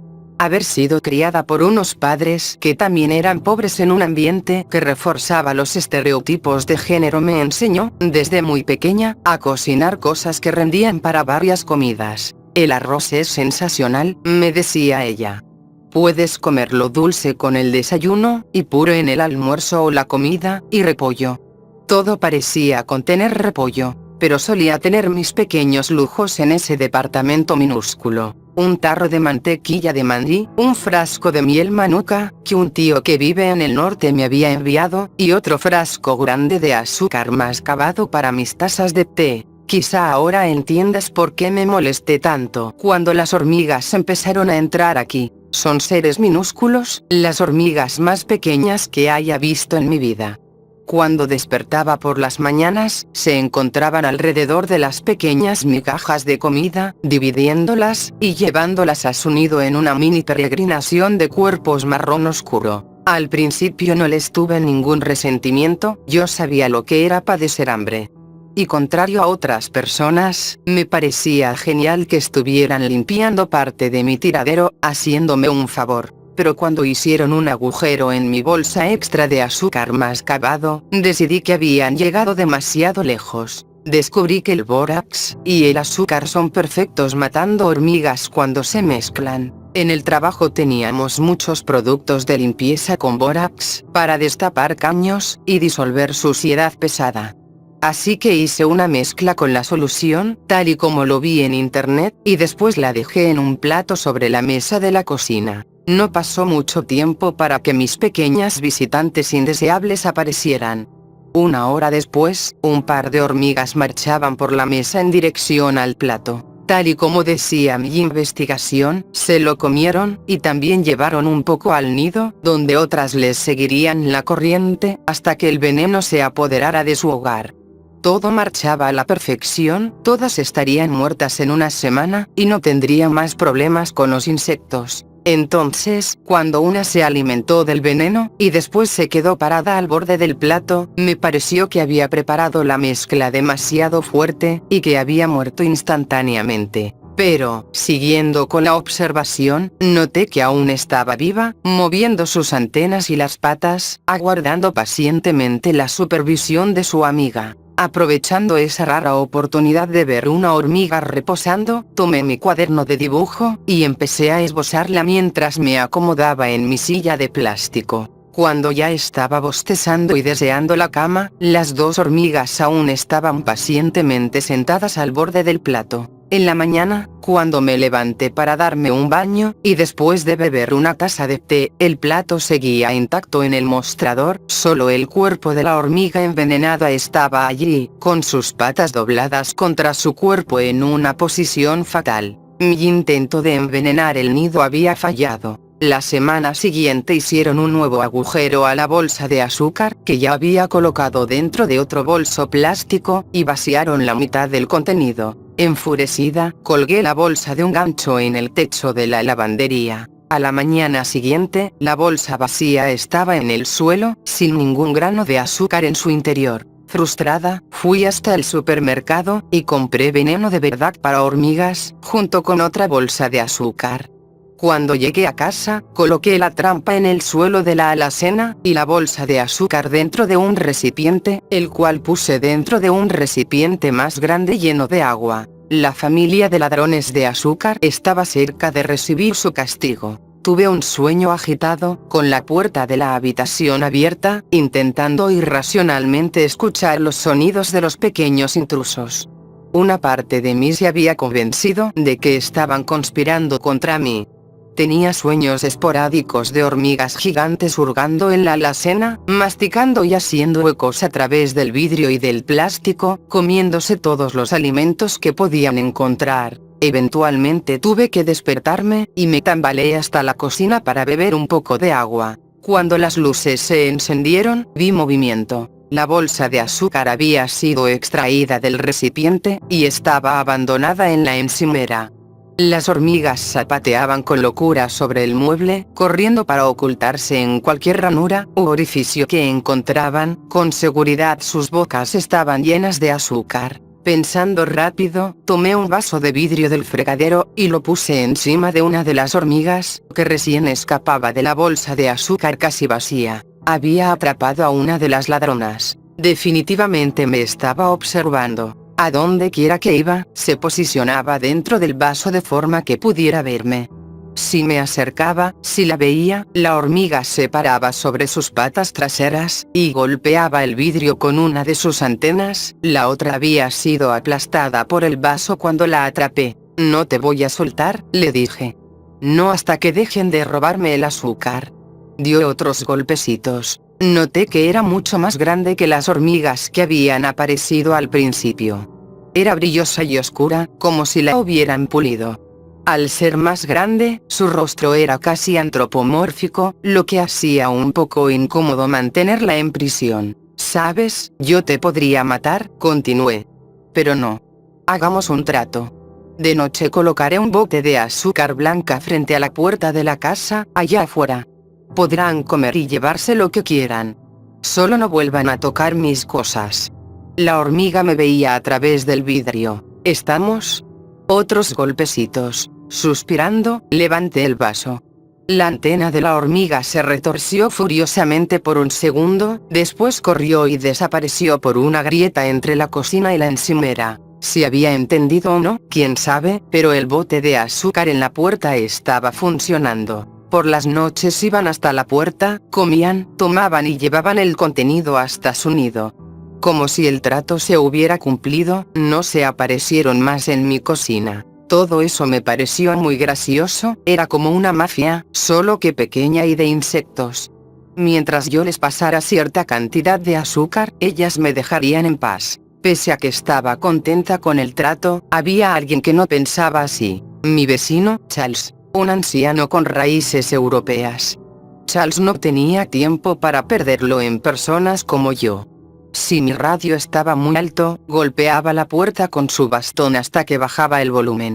Haber sido criada por unos padres que también eran pobres en un ambiente que reforzaba los estereotipos de género me enseñó, desde muy pequeña, a cocinar cosas que rendían para varias comidas. El arroz es sensacional, me decía ella. Puedes comerlo dulce con el desayuno, y puro en el almuerzo o la comida, y repollo. Todo parecía contener repollo, pero solía tener mis pequeños lujos en ese departamento minúsculo. Un tarro de mantequilla de maní, un frasco de miel manuka, que un tío que vive en el norte me había enviado, y otro frasco grande de azúcar mascabado para mis tazas de té. Quizá ahora entiendas por qué me molesté tanto cuando las hormigas empezaron a entrar aquí. Son seres minúsculos, las hormigas más pequeñas que haya visto en mi vida. Cuando despertaba por las mañanas, se encontraban alrededor de las pequeñas migajas de comida, dividiéndolas, y llevándolas a su nido en una mini peregrinación de cuerpos marrón oscuro. Al principio no les tuve ningún resentimiento, yo sabía lo que era padecer hambre. Y contrario a otras personas, me parecía genial que estuvieran limpiando parte de mi tiradero, haciéndome un favor. Pero cuando hicieron un agujero en mi bolsa extra de azúcar mascabado, decidí que habían llegado demasiado lejos. Descubrí que el bórax y el azúcar son perfectos matando hormigas cuando se mezclan. En el trabajo teníamos muchos productos de limpieza con bórax, para destapar caños y disolver suciedad pesada. Así que hice una mezcla con la solución, tal y como lo vi en internet, y después la dejé en un plato sobre la mesa de la cocina. No pasó mucho tiempo para que mis pequeñas visitantes indeseables aparecieran. Una hora después, un par de hormigas marchaban por la mesa en dirección al plato. Tal y como decía mi investigación, se lo comieron, y también llevaron un poco al nido, donde otras les seguirían la corriente, hasta que el veneno se apoderara de su hogar. Todo marchaba a la perfección, todas estarían muertas en una semana, y no tendría más problemas con los insectos. Entonces, cuando una se alimentó del veneno, y después se quedó parada al borde del plato, me pareció que había preparado la mezcla demasiado fuerte, y que había muerto instantáneamente. Pero, siguiendo con la observación, noté que aún estaba viva, moviendo sus antenas y las patas, aguardando pacientemente la supervisión de su amiga. Aprovechando esa rara oportunidad de ver una hormiga reposando, tomé mi cuaderno de dibujo, y empecé a esbozarla mientras me acomodaba en mi silla de plástico. Cuando ya estaba bostezando y deseando la cama, las dos hormigas aún estaban pacientemente sentadas al borde del plato. En la mañana, cuando me levanté para darme un baño, y después de beber una taza de té, el plato seguía intacto en el mostrador, solo el cuerpo de la hormiga envenenada estaba allí, con sus patas dobladas contra su cuerpo en una posición fatal. Mi intento de envenenar el nido había fallado. La semana siguiente hicieron un nuevo agujero a la bolsa de azúcar que ya había colocado dentro de otro bolso plástico, y vaciaron la mitad del contenido. Enfurecida, colgué la bolsa de un gancho en el techo de la lavandería. A la mañana siguiente, la bolsa vacía estaba en el suelo, sin ningún grano de azúcar en su interior. Frustrada, fui hasta el supermercado, y compré veneno de verdad para hormigas, junto con otra bolsa de azúcar. Cuando llegué a casa, coloqué la trampa en el suelo de la alacena, y la bolsa de azúcar dentro de un recipiente, el cual puse dentro de un recipiente más grande lleno de agua. La familia de ladrones de azúcar estaba cerca de recibir su castigo. Tuve un sueño agitado, con la puerta de la habitación abierta, intentando irracionalmente escuchar los sonidos de los pequeños intrusos. Una parte de mí se había convencido de que estaban conspirando contra mí. Tenía sueños esporádicos de hormigas gigantes hurgando en la alacena, masticando y haciendo huecos a través del vidrio y del plástico, comiéndose todos los alimentos que podían encontrar. Eventualmente tuve que despertarme, y me tambaleé hasta la cocina para beber un poco de agua. Cuando las luces se encendieron, vi movimiento. La bolsa de azúcar había sido extraída del recipiente, y estaba abandonada en la encimera. Las hormigas zapateaban con locura sobre el mueble, corriendo para ocultarse en cualquier ranura u orificio que encontraban. Con seguridad sus bocas estaban llenas de azúcar. Pensando rápido, tomé un vaso de vidrio del fregadero, y lo puse encima de una de las hormigas, que recién escapaba de la bolsa de azúcar casi vacía. Había atrapado a una de las ladronas. Definitivamente me estaba observando. A donde quiera que iba, se posicionaba dentro del vaso de forma que pudiera verme. Si me acercaba, si la veía, la hormiga se paraba sobre sus patas traseras, y golpeaba el vidrio con una de sus antenas. La otra había sido aplastada por el vaso cuando la atrapé. «No te voy a soltar», le dije. «No hasta que dejen de robarme el azúcar». Dio otros golpecitos. Noté que era mucho más grande que las hormigas que habían aparecido al principio. Era brillosa y oscura, como si la hubieran pulido. Al ser más grande, su rostro era casi antropomórfico, lo que hacía un poco incómodo mantenerla en prisión. «¿Sabes? Yo te podría matar», continué. «Pero no. Hagamos un trato. De noche colocaré un bote de azúcar blanca frente a la puerta de la casa, allá afuera. Podrán comer y llevarse lo que quieran. Solo no vuelvan a tocar mis cosas». La hormiga me veía a través del vidrio. «¿Estamos?» Otros golpecitos. Suspirando, levanté el vaso. La antena de la hormiga se retorció furiosamente por un segundo, después corrió y desapareció por una grieta entre la cocina y la encimera. Si había entendido o no, quién sabe, pero el bote de azúcar en la puerta estaba funcionando. Por las noches iban hasta la puerta, comían, tomaban y llevaban el contenido hasta su nido. Como si el trato se hubiera cumplido, no se aparecieron más en mi cocina. Todo eso me pareció muy gracioso, era como una mafia, solo que pequeña y de insectos. Mientras yo les pasara cierta cantidad de azúcar, ellas me dejarían en paz. Pese a que estaba contenta con el trato, había alguien que no pensaba así. Mi vecino, Charles, un anciano con raíces europeas. Charles no tenía tiempo para perderlo en personas como yo. Si mi radio estaba muy alto, golpeaba la puerta con su bastón hasta que bajaba el volumen.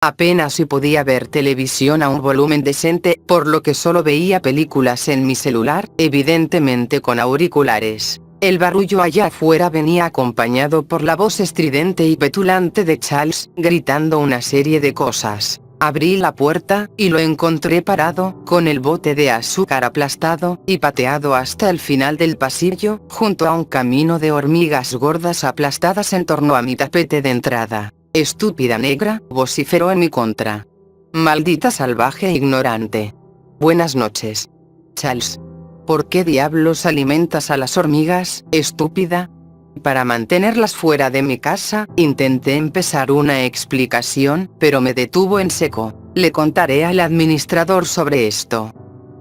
Apenas si podía ver televisión a un volumen decente, por lo que solo veía películas en mi celular, evidentemente con auriculares. El barullo allá afuera venía acompañado por la voz estridente y petulante de Charles, gritando una serie de cosas. Abrí la puerta, y lo encontré parado, con el bote de azúcar aplastado, y pateado hasta el final del pasillo, junto a un camino de hormigas gordas aplastadas en torno a mi tapete de entrada. «Estúpida negra», vociferó en mi contra. «Maldita salvaje e ignorante». «Buenas noches, Charles. ¿Por qué diablos alimentas a las hormigas, estúpida?» Para mantenerlas fuera de mi casa, intenté empezar una explicación, pero me detuvo en seco. «Le contaré al administrador sobre esto.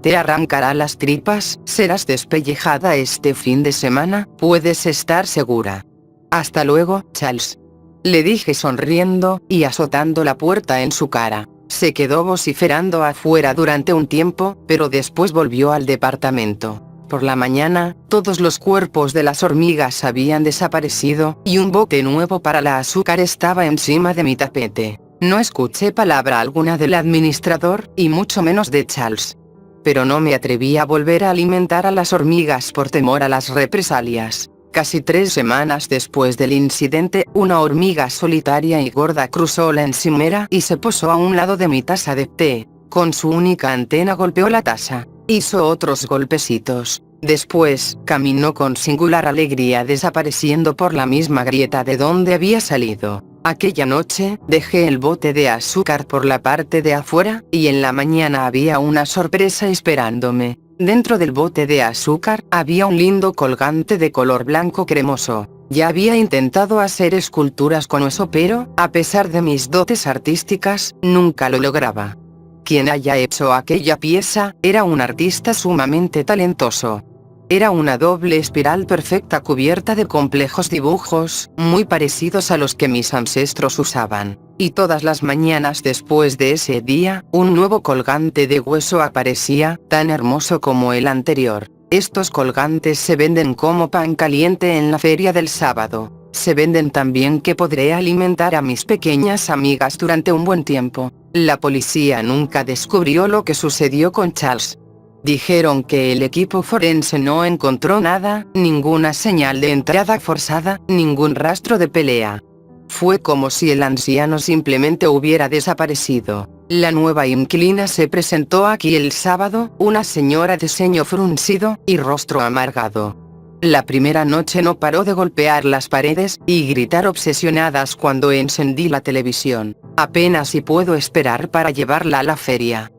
Te arrancará las tripas, serás despellejada este fin de semana, puedes estar segura». «Hasta luego, Charles», le dije sonriendo, y azotando la puerta en su cara. Se quedó vociferando afuera durante un tiempo, pero después volvió al departamento. Por la mañana, todos los cuerpos de las hormigas habían desaparecido, y un bote nuevo para la azúcar estaba encima de mi tapete. No escuché palabra alguna del administrador, y mucho menos de Charles. Pero no me atreví a volver a alimentar a las hormigas por temor a las represalias. Casi 3 semanas después del incidente, una hormiga solitaria y gorda cruzó la encimera y se posó a un lado de mi taza de té. Con su única antena golpeó la taza. Hizo otros golpecitos. Después, caminó con singular alegría desapareciendo por la misma grieta de donde había salido. Aquella noche, dejé el bote de azúcar por la parte de afuera, y en la mañana había una sorpresa esperándome. Dentro del bote de azúcar, había un lindo colgante de color blanco cremoso. Ya había intentado hacer esculturas con eso, pero, a pesar de mis dotes artísticas, nunca lo lograba. Quien haya hecho aquella pieza, era un artista sumamente talentoso. Era una doble espiral perfecta cubierta de complejos dibujos, muy parecidos a los que mis ancestros usaban. Y todas las mañanas después de ese día, un nuevo colgante de hueso aparecía, tan hermoso como el anterior. Estos colgantes se venden como pan caliente en la feria del sábado. Se venden tan bien que podré alimentar a mis pequeñas amigas durante un buen tiempo. La policía nunca descubrió lo que sucedió con Charles. Dijeron que el equipo forense no encontró nada, ninguna señal de entrada forzada, ningún rastro de pelea. Fue como si el anciano simplemente hubiera desaparecido. La nueva inquilina se presentó aquí el sábado, una señora de ceño fruncido y rostro amargado. La primera noche no paró de golpear las paredes y gritar obsesionadas cuando encendí la televisión. Apenas si puedo esperar para llevarla a la feria.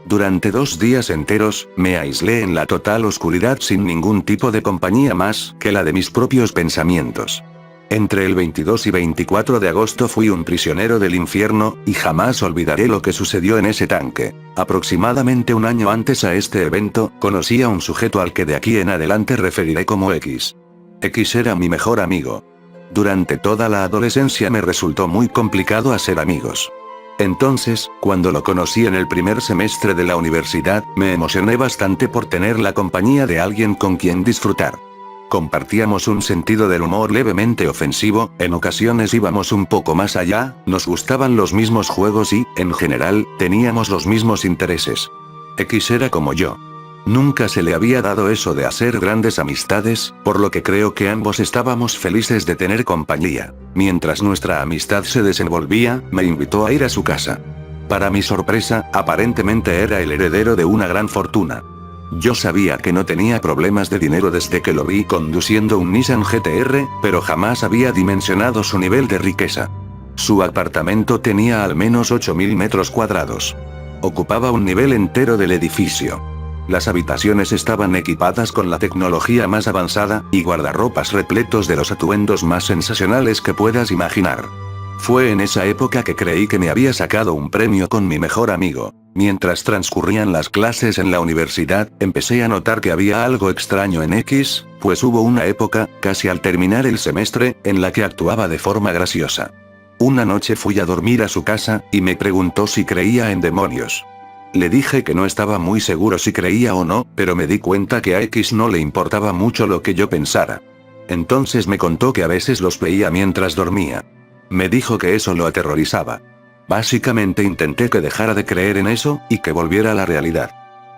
Durante 2 días enteros, me aislé en la total oscuridad sin ningún tipo de compañía más que la de mis propios pensamientos. Entre el 22 y 24 de agosto fui un prisionero del infierno, y jamás olvidaré lo que sucedió en ese tanque. Aproximadamente un año antes a este evento, conocí a un sujeto al que de aquí en adelante referiré como X. X era mi mejor amigo. Durante toda la adolescencia me resultó muy complicado hacer amigos. Entonces, cuando lo conocí en el primer semestre de la universidad, me emocioné bastante por tener la compañía de alguien con quien disfrutar. Compartíamos un sentido del humor levemente ofensivo, en ocasiones íbamos un poco más allá, nos gustaban los mismos juegos y, en general, teníamos los mismos intereses. X era como yo. Nunca se le había dado eso de hacer grandes amistades, por lo que creo que ambos estábamos felices de tener compañía. Mientras nuestra amistad se desenvolvía, me invitó a ir a su casa. Para mi sorpresa, aparentemente era el heredero de una gran fortuna. Yo sabía que no tenía problemas de dinero desde que lo vi conduciendo un Nissan GT-R, pero jamás había dimensionado su nivel de riqueza. Su apartamento tenía al menos 8.000 metros cuadrados. Ocupaba un nivel entero del edificio. Las habitaciones estaban equipadas con la tecnología más avanzada, y guardarropas repletos de los atuendos más sensacionales que puedas imaginar. Fue en esa época que creí que me había sacado un premio con mi mejor amigo. Mientras transcurrían las clases en la universidad, empecé a notar que había algo extraño en X, pues hubo una época, casi al terminar el semestre, en la que actuaba de forma graciosa. Una noche fui a dormir a su casa, y me preguntó si creía en demonios. Le dije que no estaba muy seguro si creía o no, pero me di cuenta que a X no le importaba mucho lo que yo pensara. Entonces me contó que a veces los veía mientras dormía. Me dijo que eso lo aterrorizaba. Básicamente intenté que dejara de creer en eso, y que volviera a la realidad.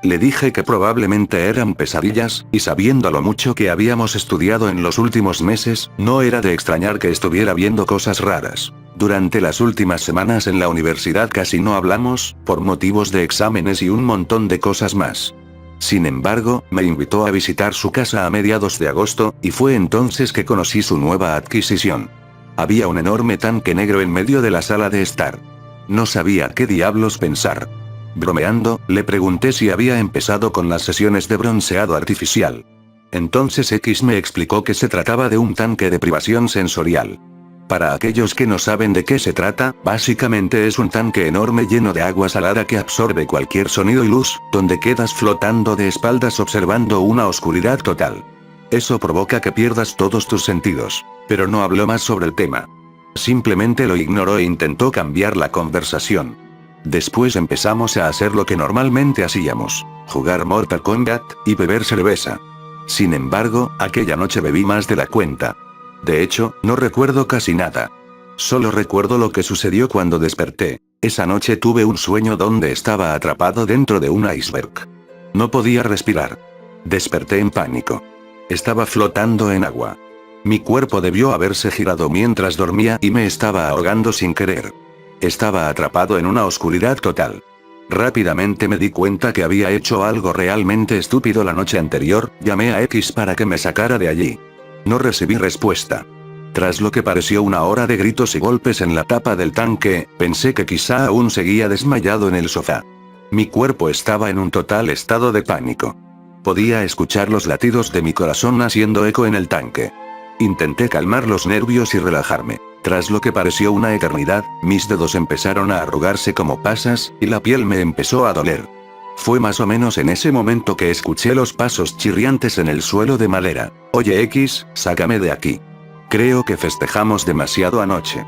Le dije que probablemente eran pesadillas, y sabiendo lo mucho que habíamos estudiado en los últimos meses, no era de extrañar que estuviera viendo cosas raras. Durante las últimas semanas en la universidad casi no hablamos, por motivos de exámenes y un montón de cosas más. Sin embargo, me invitó a visitar su casa a mediados de agosto, y fue entonces que conocí su nueva adquisición. Había un enorme tanque negro en medio de la sala de estar. No sabía qué diablos pensar. Bromeando, le pregunté si había empezado con las sesiones de bronceado artificial. Entonces X me explicó que se trataba de un tanque de privación sensorial. Para aquellos que no saben de qué se trata, básicamente es un tanque enorme lleno de agua salada que absorbe cualquier sonido y luz, donde quedas flotando de espaldas observando una oscuridad total. Eso provoca que pierdas todos tus sentidos. Pero no habló más sobre el tema. Simplemente lo ignoró e intentó cambiar la conversación. Después empezamos a hacer lo que normalmente hacíamos: jugar Mortal Kombat y beber cerveza. Sin embargo, aquella noche bebí más de la cuenta. De hecho, no recuerdo casi nada. Solo recuerdo lo que sucedió cuando desperté. Esa noche tuve un sueño donde estaba atrapado dentro de un iceberg. No podía respirar. Desperté en pánico. Estaba flotando en agua. Mi cuerpo debió haberse girado mientras dormía y me estaba ahogando sin querer. Estaba atrapado en una oscuridad total. Rápidamente me di cuenta que había hecho algo realmente estúpido la noche anterior, llamé a X para que me sacara de allí. No recibí respuesta. Tras lo que pareció una hora de gritos y golpes en la tapa del tanque, pensé que quizá aún seguía desmayado en el sofá. Mi cuerpo estaba en un total estado de pánico. Podía escuchar los latidos de mi corazón haciendo eco en el tanque. Intenté calmar los nervios y relajarme. Tras lo que pareció una eternidad, mis dedos empezaron a arrugarse como pasas, y la piel me empezó a doler. Fue más o menos en ese momento que escuché los pasos chirriantes en el suelo de madera. Oye X, sácame de aquí. Creo que festejamos demasiado anoche.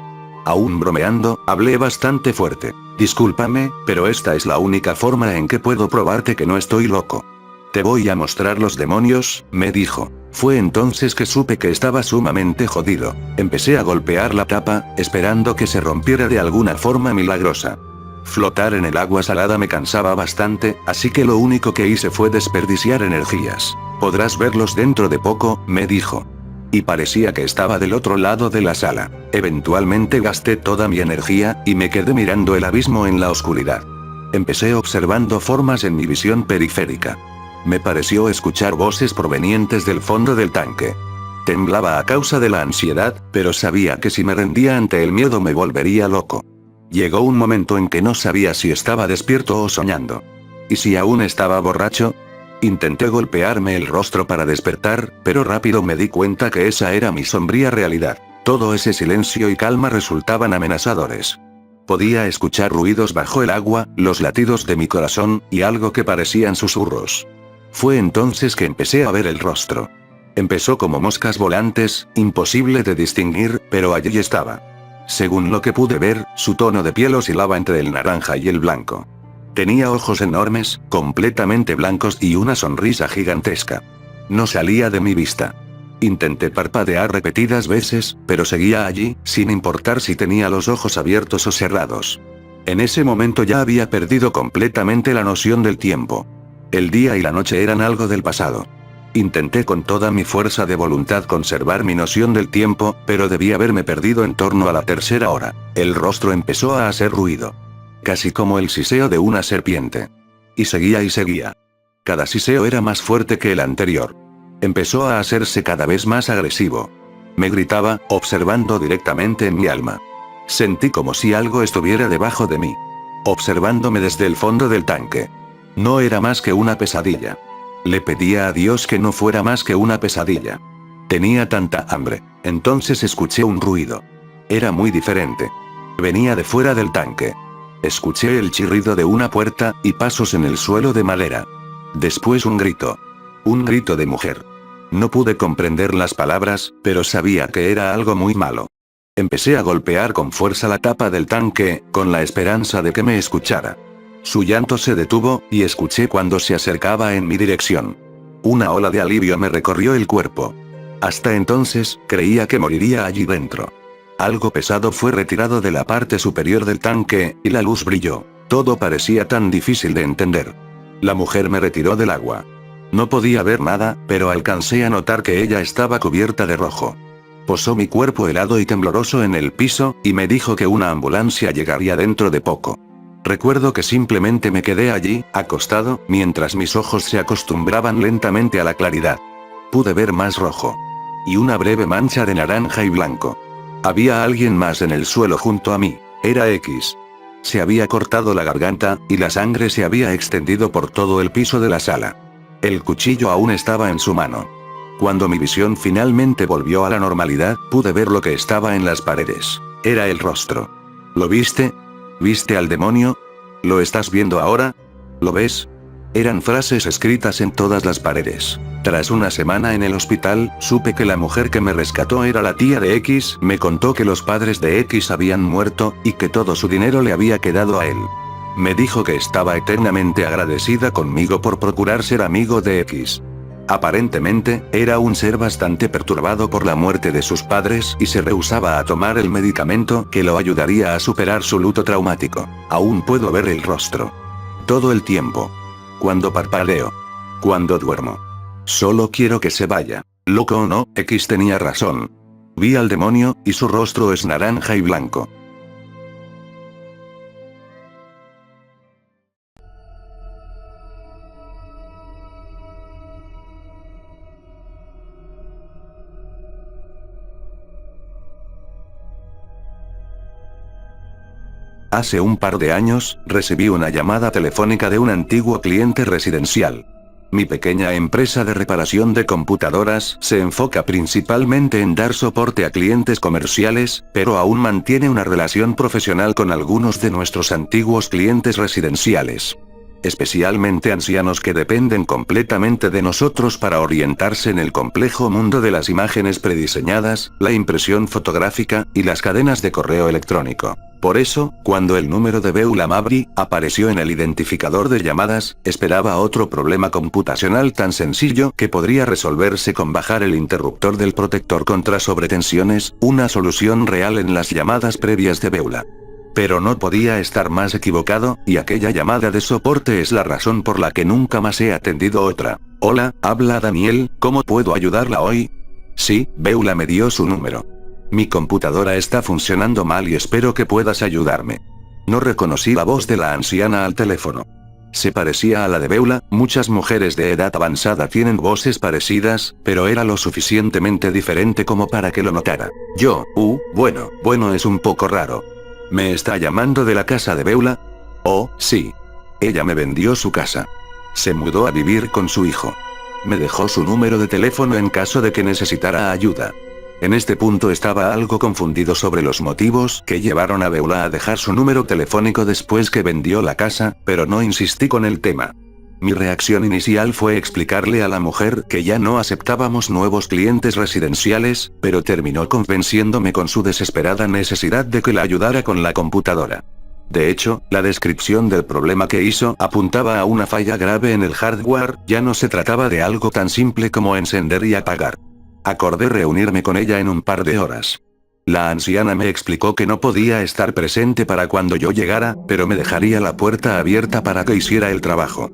Aún bromeando, hablé bastante fuerte. Discúlpame, pero esta es la única forma en que puedo probarte que no estoy loco. Te voy a mostrar los demonios, me dijo. Fue entonces que supe que estaba sumamente jodido. Empecé a golpear la tapa, esperando que se rompiera de alguna forma milagrosa. Flotar en el agua salada me cansaba bastante, así que lo único que hice fue desperdiciar energías. Podrás verlos dentro de poco, me dijo. Y parecía que estaba del otro lado de la sala. Eventualmente gasté toda mi energía, y me quedé mirando el abismo en la oscuridad. Empecé observando formas en mi visión periférica. Me pareció escuchar voces provenientes del fondo del tanque. Temblaba a causa de la ansiedad, pero sabía que si me rendía ante el miedo me volvería loco. Llegó un momento en que no sabía si estaba despierto o soñando. ¿Y si aún estaba borracho? Intenté golpearme el rostro para despertar, pero rápido me di cuenta que esa era mi sombría realidad. Todo ese silencio y calma resultaban amenazadores. Podía escuchar ruidos bajo el agua, los latidos de mi corazón, y algo que parecían susurros. Fue entonces que empecé a ver el rostro. Empezó como moscas volantes, imposible de distinguir, pero allí estaba. Según lo que pude ver, su tono de piel oscilaba entre el naranja y el blanco. Tenía ojos enormes, completamente blancos y una sonrisa gigantesca. No salía de mi vista. Intenté parpadear repetidas veces, pero seguía allí, sin importar si tenía los ojos abiertos o cerrados. En ese momento ya había perdido completamente la noción del tiempo. El día y la noche eran algo del pasado. Intenté con toda mi fuerza de voluntad conservar mi noción del tiempo, pero debí haberme perdido en torno a la tercera hora. El rostro empezó a hacer ruido. Casi como el siseo de una serpiente. Y seguía y seguía. Cada siseo era más fuerte que el anterior. Empezó a hacerse cada vez más agresivo. Me gritaba, observando directamente en mi alma. Sentí como si algo estuviera debajo de mí. Observándome desde el fondo del tanque. No era más que una pesadilla. Le pedía a Dios que no fuera más que una pesadilla. Tenía tanta hambre. Entonces escuché un ruido. Era muy diferente. Venía de fuera del tanque. Escuché el chirrido de una puerta, y pasos en el suelo de madera. Después un grito. Un grito de mujer. No pude comprender las palabras, pero sabía que era algo muy malo. Empecé a golpear con fuerza la tapa del tanque, con la esperanza de que me escuchara. Su llanto se detuvo, y escuché cuando se acercaba en mi dirección. Una ola de alivio me recorrió el cuerpo. Hasta entonces, creía que moriría allí dentro. Algo pesado fue retirado de la parte superior del tanque, y la luz brilló. Todo parecía tan difícil de entender. La mujer me retiró del agua. No podía ver nada, pero alcancé a notar que ella estaba cubierta de rojo. Posó mi cuerpo helado y tembloroso en el piso, y me dijo que una ambulancia llegaría dentro de poco. Recuerdo que simplemente me quedé allí, acostado, mientras mis ojos se acostumbraban lentamente a la claridad. Pude ver más rojo. Y una breve mancha de naranja y blanco. Había alguien más en el suelo junto a mí. Era X. Se había cortado la garganta, y la sangre se había extendido por todo el piso de la sala. El cuchillo aún estaba en su mano. Cuando mi visión finalmente volvió a la normalidad, pude ver lo que estaba en las paredes. Era el rostro. ¿Lo viste? ¿Viste al demonio? ¿Lo estás viendo ahora? ¿Lo ves? Eran frases escritas en todas las paredes. Tras una semana en el hospital, supe que la mujer que me rescató era la tía de X, me contó que los padres de X habían muerto, y que todo su dinero le había quedado a él. Me dijo que estaba eternamente agradecida conmigo por procurar ser amigo de X. Aparentemente, era un ser bastante perturbado por la muerte de sus padres y se rehusaba a tomar el medicamento que lo ayudaría a superar su luto traumático. Aún puedo ver el rostro. Todo el tiempo. Cuando parpadeo. Cuando duermo. Solo quiero que se vaya. Loco o no, X tenía razón. Vi al demonio, y su rostro es naranja y blanco. Hace un par de años, recibí una llamada telefónica de un antiguo cliente residencial. Mi pequeña empresa de reparación de computadoras se enfoca principalmente en dar soporte a clientes comerciales, pero aún mantiene una relación profesional con algunos de nuestros antiguos clientes residenciales. Especialmente ancianos que dependen completamente de nosotros para orientarse en el complejo mundo de las imágenes prediseñadas, la impresión fotográfica, y las cadenas de correo electrónico. Por eso, cuando el número de Beulah Mabry apareció en el identificador de llamadas, esperaba otro problema computacional tan sencillo que podría resolverse con bajar el interruptor del protector contra sobretensiones, una solución real en las llamadas previas de Beulah. Pero no podía estar más equivocado, y aquella llamada de soporte es la razón por la que nunca más he atendido otra. Hola, habla Daniel, ¿cómo puedo ayudarla hoy? Sí, Beulah me dio su número. Mi computadora está funcionando mal y espero que puedas ayudarme. No reconocí la voz de la anciana al teléfono. Se parecía a la de Beulah, muchas mujeres de edad avanzada tienen voces parecidas, pero era lo suficientemente diferente como para que lo notara. Bueno, es un poco raro. ¿Me está llamando de la casa de Beulah? Oh, sí. Ella me vendió su casa. Se mudó a vivir con su hijo. Me dejó su número de teléfono en caso de que necesitara ayuda. En este punto estaba algo confundido sobre los motivos que llevaron a Beulah a dejar su número telefónico después que vendió la casa, pero no insistí con el tema. Mi reacción inicial fue explicarle a la mujer que ya no aceptábamos nuevos clientes residenciales, pero terminó convenciéndome con su desesperada necesidad de que la ayudara con la computadora. De hecho, la descripción del problema que hizo apuntaba a una falla grave en el hardware, ya no se trataba de algo tan simple como encender y apagar. Acordé reunirme con ella en un par de horas. La anciana me explicó que no podía estar presente para cuando yo llegara, pero me dejaría la puerta abierta para que hiciera el trabajo.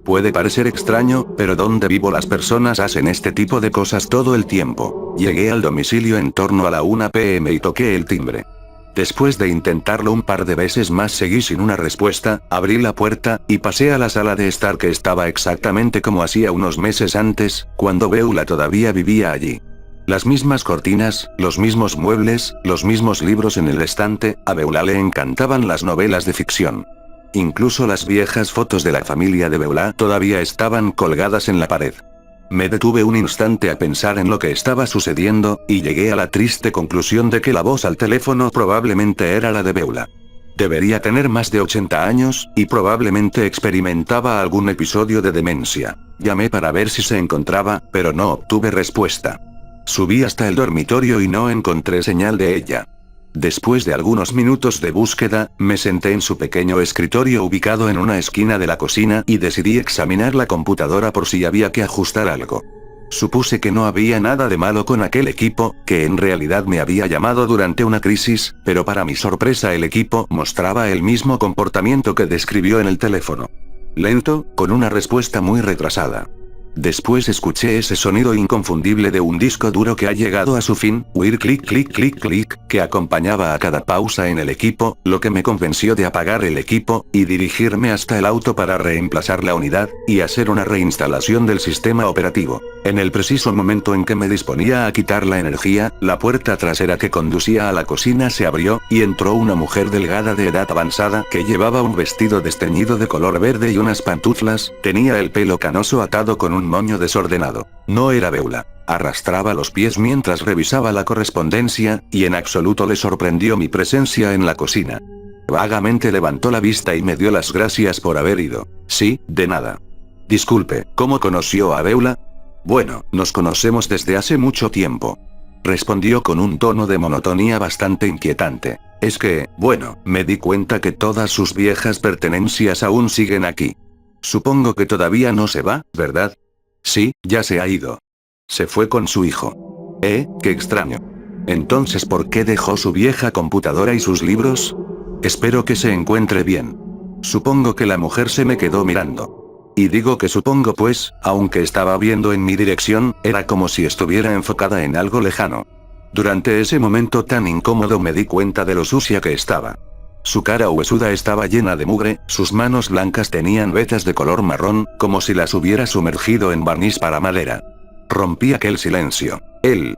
Puede parecer extraño, pero donde vivo las personas hacen este tipo de cosas todo el tiempo. Llegué al domicilio en torno a la 1 p.m. y toqué el timbre. Después de intentarlo un par de veces más seguí sin una respuesta, abrí la puerta, y pasé a la sala de estar que estaba exactamente como hacía unos meses antes, cuando Beulah todavía vivía allí. Las mismas cortinas, los mismos muebles, los mismos libros en el estante, a Beulah le encantaban las novelas de ficción. Incluso las viejas fotos de la familia de Beulah todavía estaban colgadas en la pared. Me detuve un instante a pensar en lo que estaba sucediendo, y llegué a la triste conclusión de que la voz al teléfono probablemente era la de Beulah. Debería tener más de 80 años, y probablemente experimentaba algún episodio de demencia. Llamé para ver si se encontraba, pero no obtuve respuesta. Subí hasta el dormitorio y no encontré señal de ella. Después de algunos minutos de búsqueda, me senté en su pequeño escritorio ubicado en una esquina de la cocina y decidí examinar la computadora por si había que ajustar algo. Supuse que no había nada de malo con aquel equipo, que en realidad me había llamado durante una crisis, pero para mi sorpresa el equipo mostraba el mismo comportamiento que describió en el teléfono. Lento, con una respuesta muy retrasada. Después escuché ese sonido inconfundible de un disco duro que ha llegado a su fin, oír clic clic clic clic, que acompañaba a cada pausa en el equipo, lo que me convenció de apagar el equipo, y dirigirme hasta el auto para reemplazar la unidad, y hacer una reinstalación del sistema operativo. En el preciso momento en que me disponía a quitar la energía, la puerta trasera que conducía a la cocina se abrió, y entró una mujer delgada de edad avanzada que llevaba un vestido desteñido de color verde y unas pantuflas, tenía el pelo canoso atado con un moño desordenado. No era Beulah. Arrastraba los pies mientras revisaba la correspondencia, y en absoluto le sorprendió mi presencia en la cocina. Vagamente levantó la vista y me dio las gracias por haber ido. Sí, de nada. Disculpe, ¿cómo conoció a Beulah? Bueno, nos conocemos desde hace mucho tiempo. Respondió con un tono de monotonía bastante inquietante. Es que, bueno, me di cuenta que todas sus viejas pertenencias aún siguen aquí. Supongo que todavía no se va, ¿verdad? Sí, ya se ha ido. Se fue con su hijo. Qué extraño. Entonces, ¿por qué dejó su vieja computadora y sus libros? Espero que se encuentre bien. Supongo que la mujer se me quedó mirando. Y digo que supongo pues, aunque estaba viendo en mi dirección, era como si estuviera enfocada en algo lejano. Durante ese momento tan incómodo me di cuenta de lo sucia que estaba. Su cara huesuda estaba llena de mugre, sus manos blancas tenían vetas de color marrón, como si las hubiera sumergido en barniz para madera. Rompí aquel silencio. El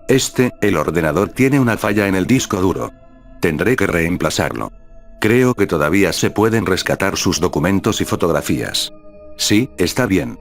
ordenador tiene una falla en el disco duro. Tendré que reemplazarlo. Creo que todavía se pueden rescatar sus documentos y fotografías. Sí, está bien.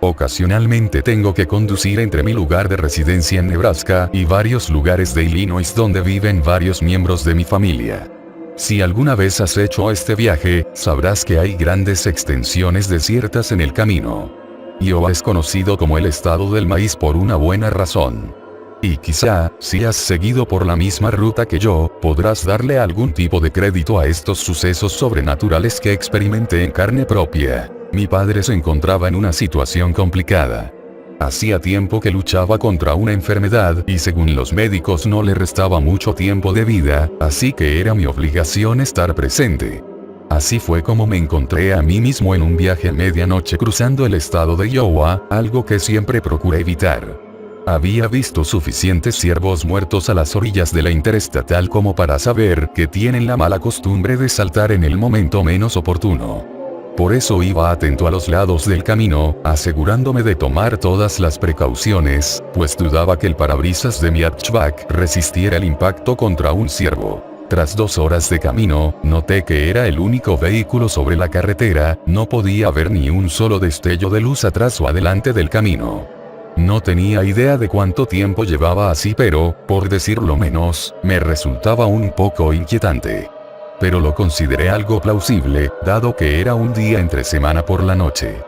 Ocasionalmente tengo que conducir entre mi lugar de residencia en Nebraska y varios lugares de Illinois donde viven varios miembros de mi familia. Si alguna vez has hecho este viaje, sabrás que hay grandes extensiones desiertas en el camino. Iowa es conocido como el estado del maíz por una buena razón. Y quizá, si has seguido por la misma ruta que yo, podrás darle algún tipo de crédito a estos sucesos sobrenaturales que experimenté en carne propia. Mi padre se encontraba en una situación complicada. Hacía tiempo que luchaba contra una enfermedad y según los médicos no le restaba mucho tiempo de vida, así que era mi obligación estar presente. Así fue como me encontré a mí mismo en un viaje a medianoche cruzando el estado de Iowa, algo que siempre procuré evitar. Había visto suficientes ciervos muertos a las orillas de la interestatal como para saber que tienen la mala costumbre de saltar en el momento menos oportuno. Por eso iba atento a los lados del camino, asegurándome de tomar todas las precauciones, pues dudaba que el parabrisas de mi hatchback resistiera el impacto contra un ciervo. Tras 2 horas de camino, noté que era el único vehículo sobre la carretera, no podía ver ni un solo destello de luz atrás o adelante del camino. No tenía idea de cuánto tiempo llevaba así, pero, por decirlo menos, me resultaba un poco inquietante. Pero lo consideré algo plausible, dado que era un día entre semana por la noche.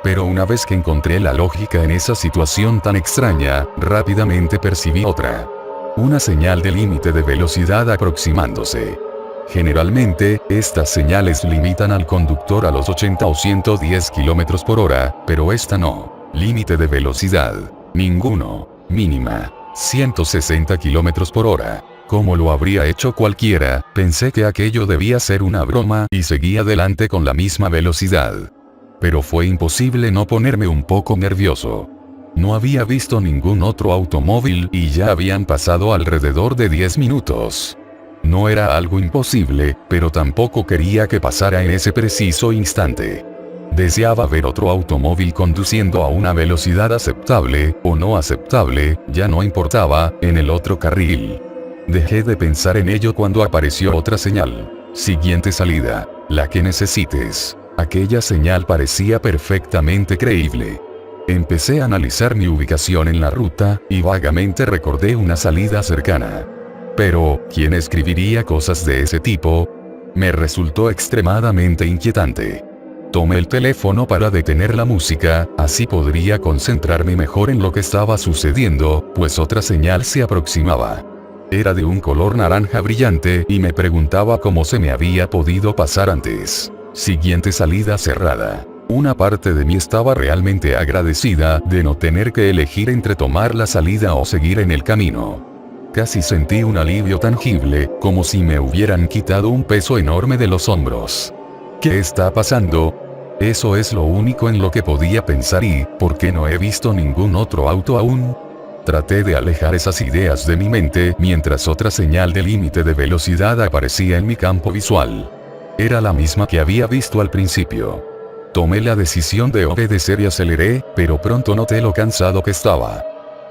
Pero una vez que encontré la lógica en esa situación tan extraña, rápidamente percibí otra. Una señal de límite de velocidad aproximándose. Generalmente, estas señales limitan al conductor a los 80 o 110 km por hora, pero esta no. Límite de velocidad. Ninguno. Mínima. 160 km por hora. Como lo habría hecho cualquiera, pensé que aquello debía ser una broma y seguí adelante con la misma velocidad. Pero fue imposible no ponerme un poco nervioso. No había visto ningún otro automóvil y ya habían pasado alrededor de 10 minutos. No era algo imposible, pero tampoco quería que pasara en ese preciso instante. Deseaba ver otro automóvil conduciendo a una velocidad aceptable, o no aceptable, ya no importaba, en el otro carril. Dejé de pensar en ello cuando apareció otra señal. Siguiente salida, la que necesites. Aquella señal parecía perfectamente creíble. Empecé a analizar mi ubicación en la ruta, y vagamente recordé una salida cercana. Pero, ¿quién escribiría cosas de ese tipo? Me resultó extremadamente inquietante. Tomé el teléfono para detener la música, así podría concentrarme mejor en lo que estaba sucediendo, pues otra señal se aproximaba. Era de un color naranja brillante y me preguntaba cómo se me había podido pasar antes. Siguiente salida cerrada. Una parte de mí estaba realmente agradecida de no tener que elegir entre tomar la salida o seguir en el camino. Casi sentí un alivio tangible, como si me hubieran quitado un peso enorme de los hombros. ¿Qué está pasando? Eso es lo único en lo que podía pensar y, ¿por qué no he visto ningún otro auto aún? Traté de alejar esas ideas de mi mente mientras otra señal de límite de velocidad aparecía en mi campo visual. Era la misma que había visto al principio. Tomé la decisión de obedecer y aceleré, pero pronto noté lo cansado que estaba.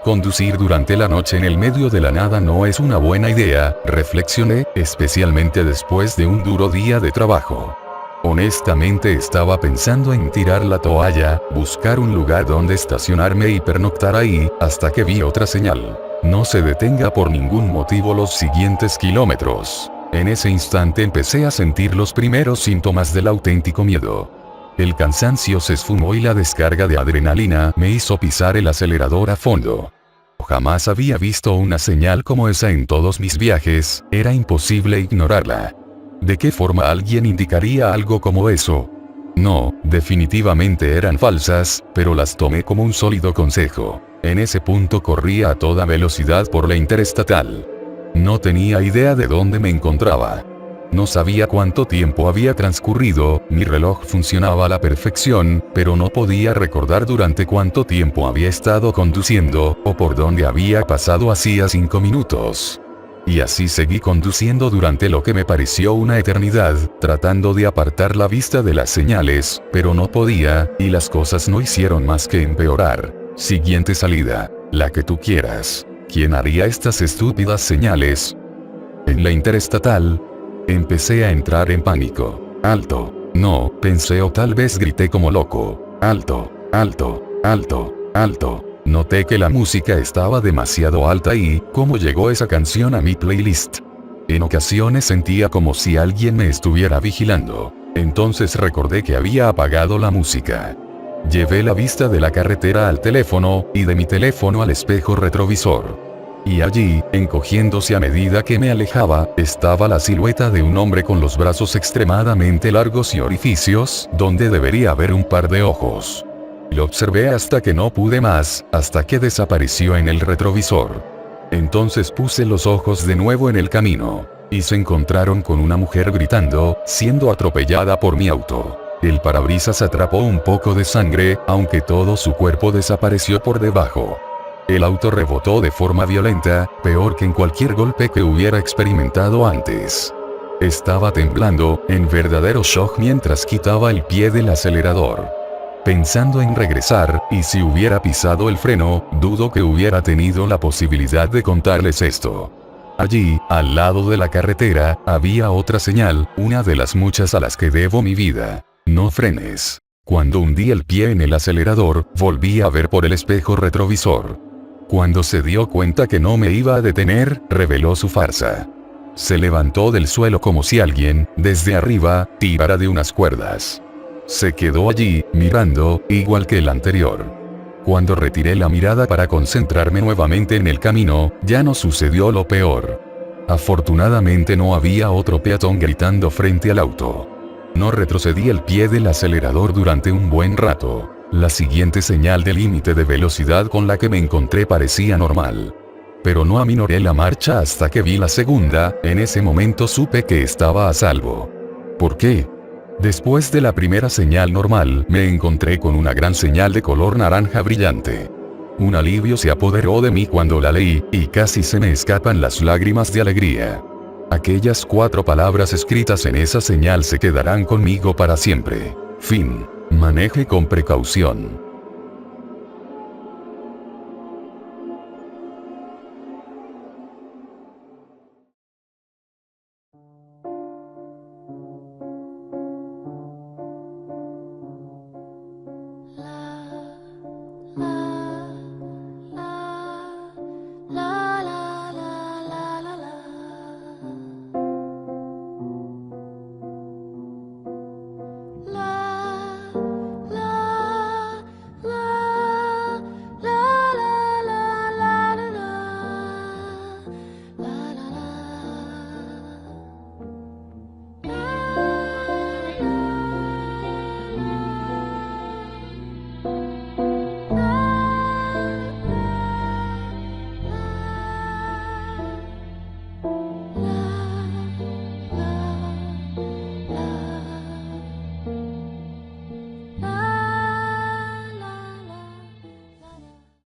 Conducir durante la noche en el medio de la nada no es una buena idea, reflexioné, especialmente después de un duro día de trabajo. Honestamente estaba pensando en tirar la toalla, buscar un lugar donde estacionarme y pernoctar ahí, hasta que vi otra señal. No se detenga por ningún motivo los siguientes kilómetros. En ese instante empecé a sentir los primeros síntomas del auténtico miedo. El cansancio se esfumó y la descarga de adrenalina me hizo pisar el acelerador a fondo. Jamás había visto una señal como esa en todos mis viajes, era imposible ignorarla. ¿De qué forma alguien indicaría algo como eso? No, definitivamente eran falsas, pero las tomé como un sólido consejo. En ese punto corría a toda velocidad por la interestatal. No tenía idea de dónde me encontraba. No sabía cuánto tiempo había transcurrido, mi reloj funcionaba a la perfección, pero no podía recordar durante cuánto tiempo había estado conduciendo, o por dónde había pasado hacía 5 minutos. Y así seguí conduciendo durante lo que me pareció una eternidad, tratando de apartar la vista de las señales, pero no podía, y las cosas no hicieron más que empeorar. Siguiente salida, la que tú quieras. ¿Quién haría estas estúpidas señales? En la interestatal, empecé a entrar en pánico. Alto. No, pensé o tal vez grité como loco. Alto, alto. Alto, alto. Noté que la música estaba demasiado alta y, ¿cómo llegó esa canción a mi playlist? En ocasiones sentía como si alguien me estuviera vigilando. Entonces recordé que había apagado la música. Llevé la vista de la carretera al teléfono, y de mi teléfono al espejo retrovisor. Y allí, encogiéndose a medida que me alejaba, estaba la silueta de un hombre con los brazos extremadamente largos y orificios, donde debería haber un par de ojos. Lo observé hasta que no pude más, hasta que desapareció en el retrovisor. Entonces puse los ojos de nuevo en el camino, y se encontraron con una mujer gritando, siendo atropellada por mi auto. El parabrisas atrapó un poco de sangre, aunque todo su cuerpo desapareció por debajo. El auto rebotó de forma violenta, peor que en cualquier golpe que hubiera experimentado antes. Estaba temblando, en verdadero shock mientras quitaba el pie del acelerador. Pensando en regresar, y si hubiera pisado el freno, dudo que hubiera tenido la posibilidad de contarles esto. Allí, al lado de la carretera, había otra señal, una de las muchas a las que debo mi vida. No frenes. Cuando hundí el pie en el acelerador, volví a ver por el espejo retrovisor. Cuando se dio cuenta que no me iba a detener, reveló su farsa. Se levantó del suelo como si alguien, desde arriba, tirara de unas cuerdas. Se quedó allí, mirando, igual que el anterior. Cuando retiré la mirada para concentrarme nuevamente en el camino, ya no sucedió lo peor. Afortunadamente no había otro peatón gritando frente al auto. No retrocedí el pie del acelerador durante un buen rato. La siguiente señal de límite de velocidad con la que me encontré parecía normal. Pero no aminoré la marcha hasta que vi la segunda, en ese momento supe que estaba a salvo. ¿Por qué? Después de la primera señal normal, me encontré con una gran señal de color naranja brillante. Un alivio se apoderó de mí cuando la leí, y casi se me escapan las lágrimas de alegría. Aquellas 4 palabras escritas en esa señal se quedarán conmigo para siempre. Fin. Maneje con precaución.